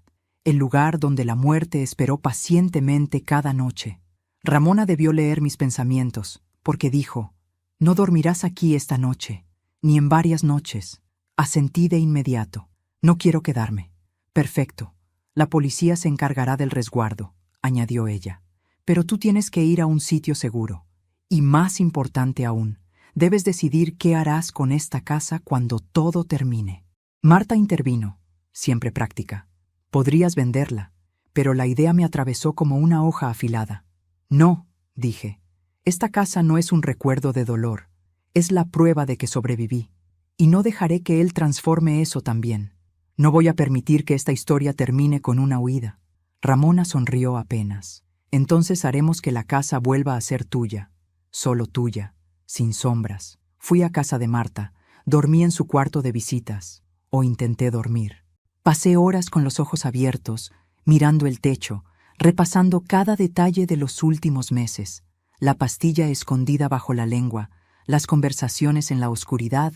el lugar donde la muerte esperó pacientemente cada noche. Ramona debió leer mis pensamientos, porque dijo: «No dormirás aquí esta noche, ni en varias noches». Asentí de inmediato. «No quiero quedarme». «Perfecto. La policía se encargará del resguardo, añadió ella. Pero tú tienes que ir a un sitio seguro. Y más importante aún, debes decidir qué harás con esta casa cuando todo termine. Marta intervino, siempre práctica. Podrías venderla, pero la idea me atravesó como una hoja afilada. No, dije. Esta casa no es un recuerdo de dolor, es la prueba de que sobreviví. Y no dejaré que él transforme eso también. No voy a permitir que esta historia termine con una huida. Ramona sonrió apenas. Entonces haremos que la casa vuelva a ser tuya, solo tuya, sin sombras. Fui a casa de Marta, dormí en su cuarto de visitas, o intenté dormir. Pasé horas con los ojos abiertos, mirando el techo, repasando cada detalle de los últimos meses, la pastilla escondida bajo la lengua, las conversaciones en la oscuridad,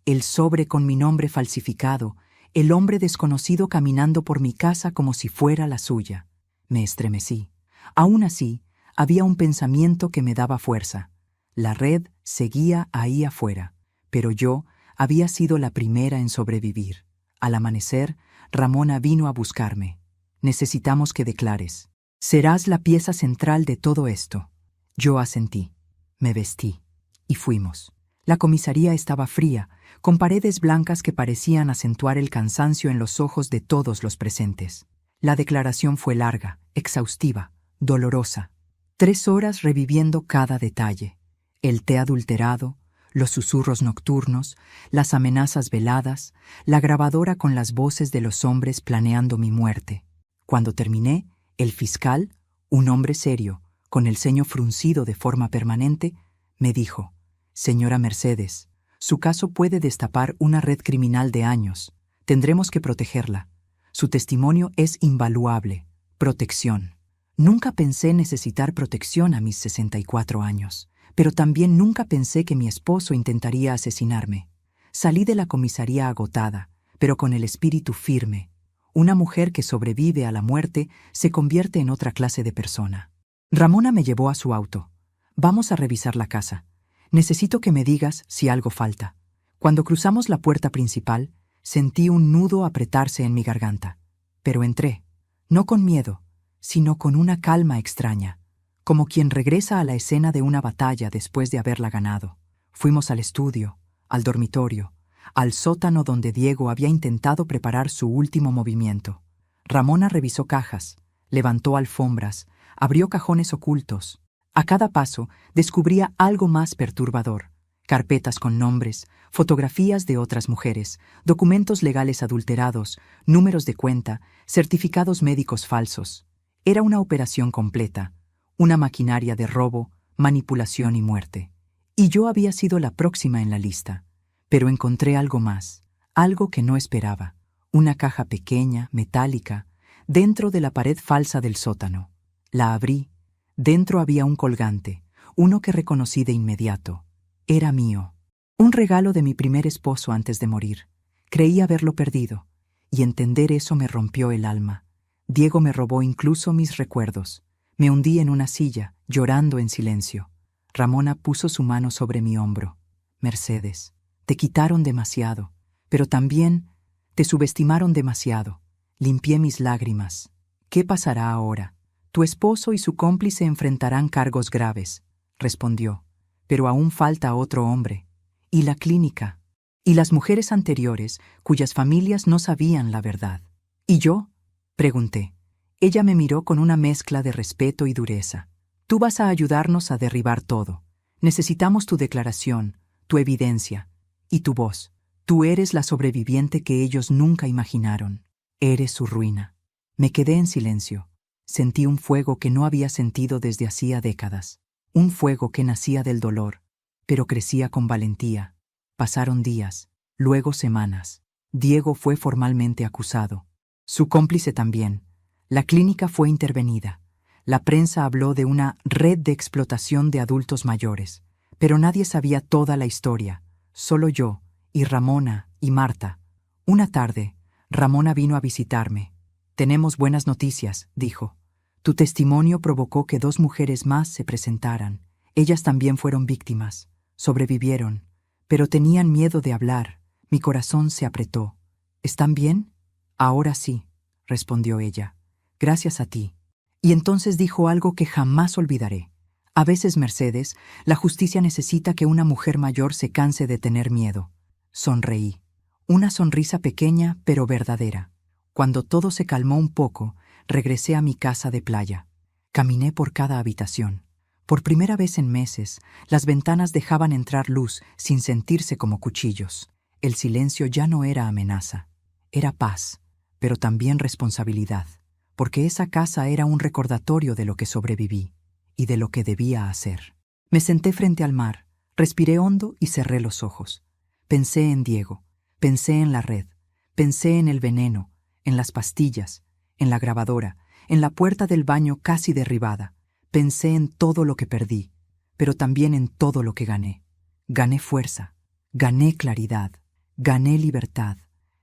el sobre con mi nombre falsificado, el hombre desconocido caminando por mi casa como si fuera la suya. Me estremecí. Aún así, había un pensamiento que me daba fuerza. La red seguía ahí afuera, pero yo había sido la primera en sobrevivir. Al amanecer, Ramona vino a buscarme. Necesitamos que declares. Serás la pieza central de todo esto. Yo asentí. Me vestí. Y fuimos. La comisaría estaba fría, con paredes blancas que parecían acentuar el cansancio en los ojos de todos los presentes. La declaración fue larga, exhaustiva, dolorosa. 3 horas reviviendo cada detalle. El té adulterado, los susurros nocturnos, las amenazas veladas, la grabadora con las voces de los hombres planeando mi muerte. Cuando terminé, el fiscal, un hombre serio, con el ceño fruncido de forma permanente, me dijo: «Señora Mercedes, su caso puede destapar una red criminal de años. Tendremos que protegerla. Su testimonio es invaluable. Protección». Nunca pensé necesitar protección a mis 64 años, pero también nunca pensé que mi esposo intentaría asesinarme. Salí de la comisaría agotada, pero con el espíritu firme. Una mujer que sobrevive a la muerte se convierte en otra clase de persona. Ramona me llevó a su auto. «Vamos a revisar la casa. Necesito que me digas si algo falta». Cuando cruzamos la puerta principal, sentí un nudo apretarse en mi garganta. Pero entré, no con miedo, sino con una calma extraña, como quien regresa a la escena de una batalla después de haberla ganado. Fuimos al estudio, al dormitorio, al sótano donde Diego había intentado preparar su último movimiento. Ramona revisó cajas, levantó alfombras, abrió cajones ocultos. A cada paso descubría algo más perturbador: carpetas con nombres, fotografías de otras mujeres, documentos legales adulterados, números de cuenta, certificados médicos falsos. Era una operación completa, una maquinaria de robo, manipulación y muerte. Y yo había sido la próxima en la lista. Pero encontré algo más, algo que no esperaba: una caja pequeña, metálica, dentro de la pared falsa del sótano. La abrí. Dentro había un colgante, uno que reconocí de inmediato. Era mío. Un regalo de mi primer esposo antes de morir. Creí haberlo perdido, y entender eso me rompió el alma. Diego me robó incluso mis recuerdos. Me hundí en una silla, llorando en silencio. Ramona puso su mano sobre mi hombro. «Mercedes, te quitaron demasiado, pero también te subestimaron demasiado». Limpié mis lágrimas. «¿Qué pasará ahora? Tu esposo y su cómplice enfrentarán cargos graves», respondió. «Pero aún falta otro hombre. Y la clínica. Y las mujeres anteriores, cuyas familias no sabían la verdad». «¿Y yo?», pregunté. Ella me miró con una mezcla de respeto y dureza. «Tú vas a ayudarnos a derribar todo. Necesitamos tu declaración, tu evidencia y tu voz. Tú eres la sobreviviente que ellos nunca imaginaron. Eres su ruina». Me quedé en silencio. Sentí un fuego que no había sentido desde hacía décadas. Un fuego que nacía del dolor, pero crecía con valentía. Pasaron días, luego semanas. Diego fue formalmente acusado. Su cómplice también. La clínica fue intervenida. La prensa habló de una red de explotación de adultos mayores, pero nadie sabía toda la historia. Solo yo, y Ramona, y Marta. Una tarde, Ramona vino a visitarme. «Tenemos buenas noticias», dijo. «Tu testimonio provocó que 2 mujeres más se presentaran. Ellas también fueron víctimas. Sobrevivieron, pero tenían miedo de hablar. Mi corazón se apretó». «¿Están bien?». «Ahora sí», respondió ella. Gracias a ti. Y entonces dijo algo que jamás olvidaré. A veces, Mercedes, la justicia necesita que una mujer mayor se canse de tener miedo. Sonreí. Una sonrisa pequeña pero verdadera. Cuando todo se calmó un poco, regresé a mi casa de playa. Caminé por cada habitación. Por primera vez en meses, las ventanas dejaban entrar luz sin sentirse como cuchillos. El silencio ya no era amenaza. Era paz, pero también responsabilidad, porque esa casa era un recordatorio de lo que sobreviví y de lo que debía hacer. Me senté frente al mar, respiré hondo y cerré los ojos. Pensé en Diego, pensé en la red, pensé en el veneno, en las pastillas, en la grabadora, en la puerta del baño casi derribada. Pensé en todo lo que perdí, pero también en todo lo que gané. Gané fuerza, gané claridad, gané libertad,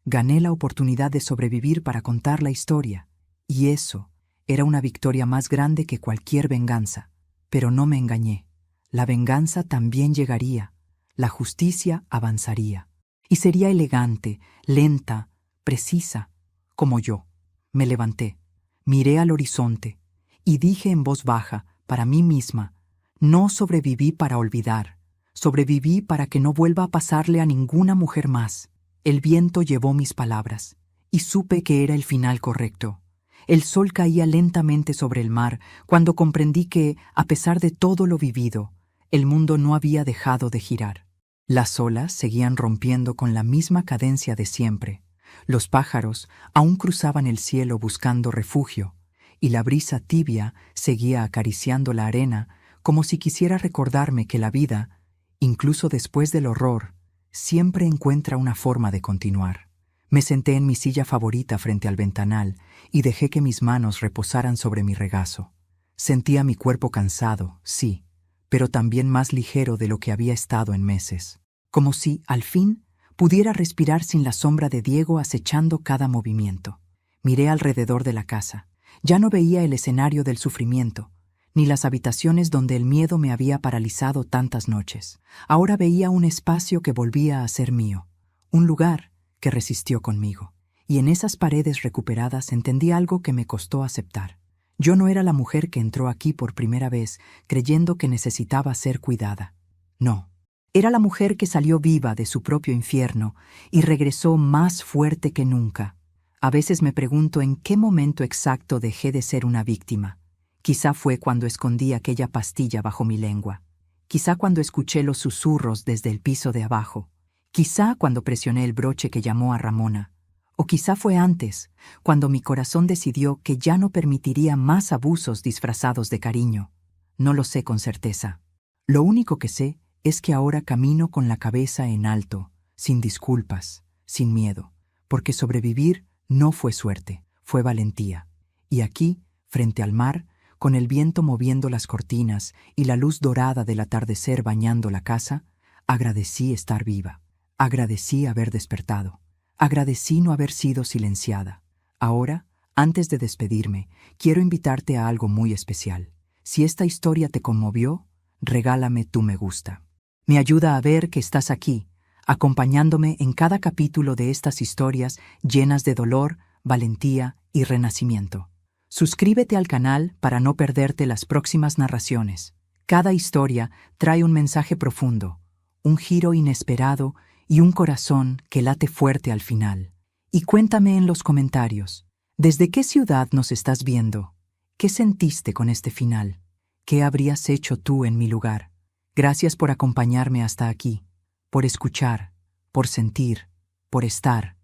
gané la oportunidad de sobrevivir para contar la historia. Y eso era una victoria más grande que cualquier venganza. Pero no me engañé. La venganza también llegaría. La justicia avanzaría. Y sería elegante, lenta, precisa, como yo. Me levanté, miré al horizonte y dije en voz baja, para mí misma, no sobreviví para olvidar, sobreviví para que no vuelva a pasarle a ninguna mujer más. El viento llevó mis palabras, y supe que era el final correcto. El sol caía lentamente sobre el mar cuando comprendí que, a pesar de todo lo vivido, el mundo no había dejado de girar. Las olas seguían rompiendo con la misma cadencia de siempre. Los pájaros aún cruzaban el cielo buscando refugio, y la brisa tibia seguía acariciando la arena como si quisiera recordarme que la vida, incluso después del horror, siempre encuentra una forma de continuar. Me senté en mi silla favorita frente al ventanal y dejé que mis manos reposaran sobre mi regazo. Sentía mi cuerpo cansado, sí, pero también más ligero de lo que había estado en meses. Como si, al fin, pudiera respirar sin la sombra de Diego acechando cada movimiento. Miré alrededor de la casa. Ya no veía el escenario del sufrimiento, ni las habitaciones donde el miedo me había paralizado tantas noches. Ahora veía un espacio que volvía a ser mío, un lugar que resistió conmigo. Y en esas paredes recuperadas entendí algo que me costó aceptar. Yo no era la mujer que entró aquí por primera vez creyendo que necesitaba ser cuidada. No. Era la mujer que salió viva de su propio infierno y regresó más fuerte que nunca. A veces me pregunto en qué momento exacto dejé de ser una víctima. Quizá fue cuando escondí aquella pastilla bajo mi lengua. Quizá cuando escuché los susurros desde el piso de abajo. Quizá cuando presioné el broche que llamó a Ramona. O quizá fue antes, cuando mi corazón decidió que ya no permitiría más abusos disfrazados de cariño. No lo sé con certeza. Lo único que sé es que ahora camino con la cabeza en alto, sin disculpas, sin miedo, porque sobrevivir no fue suerte, fue valentía. Y aquí, frente al mar, con el viento moviendo las cortinas y la luz dorada del atardecer bañando la casa, agradecí estar viva. Agradecí haber despertado. Agradecí no haber sido silenciada. Ahora, antes de despedirme, quiero invitarte a algo muy especial. Si esta historia te conmovió, regálame tu me gusta. Me ayuda a ver que estás aquí, acompañándome en cada capítulo de estas historias llenas de dolor, valentía y renacimiento. Suscríbete al canal para no perderte las próximas narraciones. Cada historia trae un mensaje profundo, un giro inesperado y un corazón que late fuerte al final. Y cuéntame en los comentarios, ¿desde qué ciudad nos estás viendo? ¿Qué sentiste con este final? ¿Qué habrías hecho tú en mi lugar? Gracias por acompañarme hasta aquí, por escuchar, por sentir, por estar.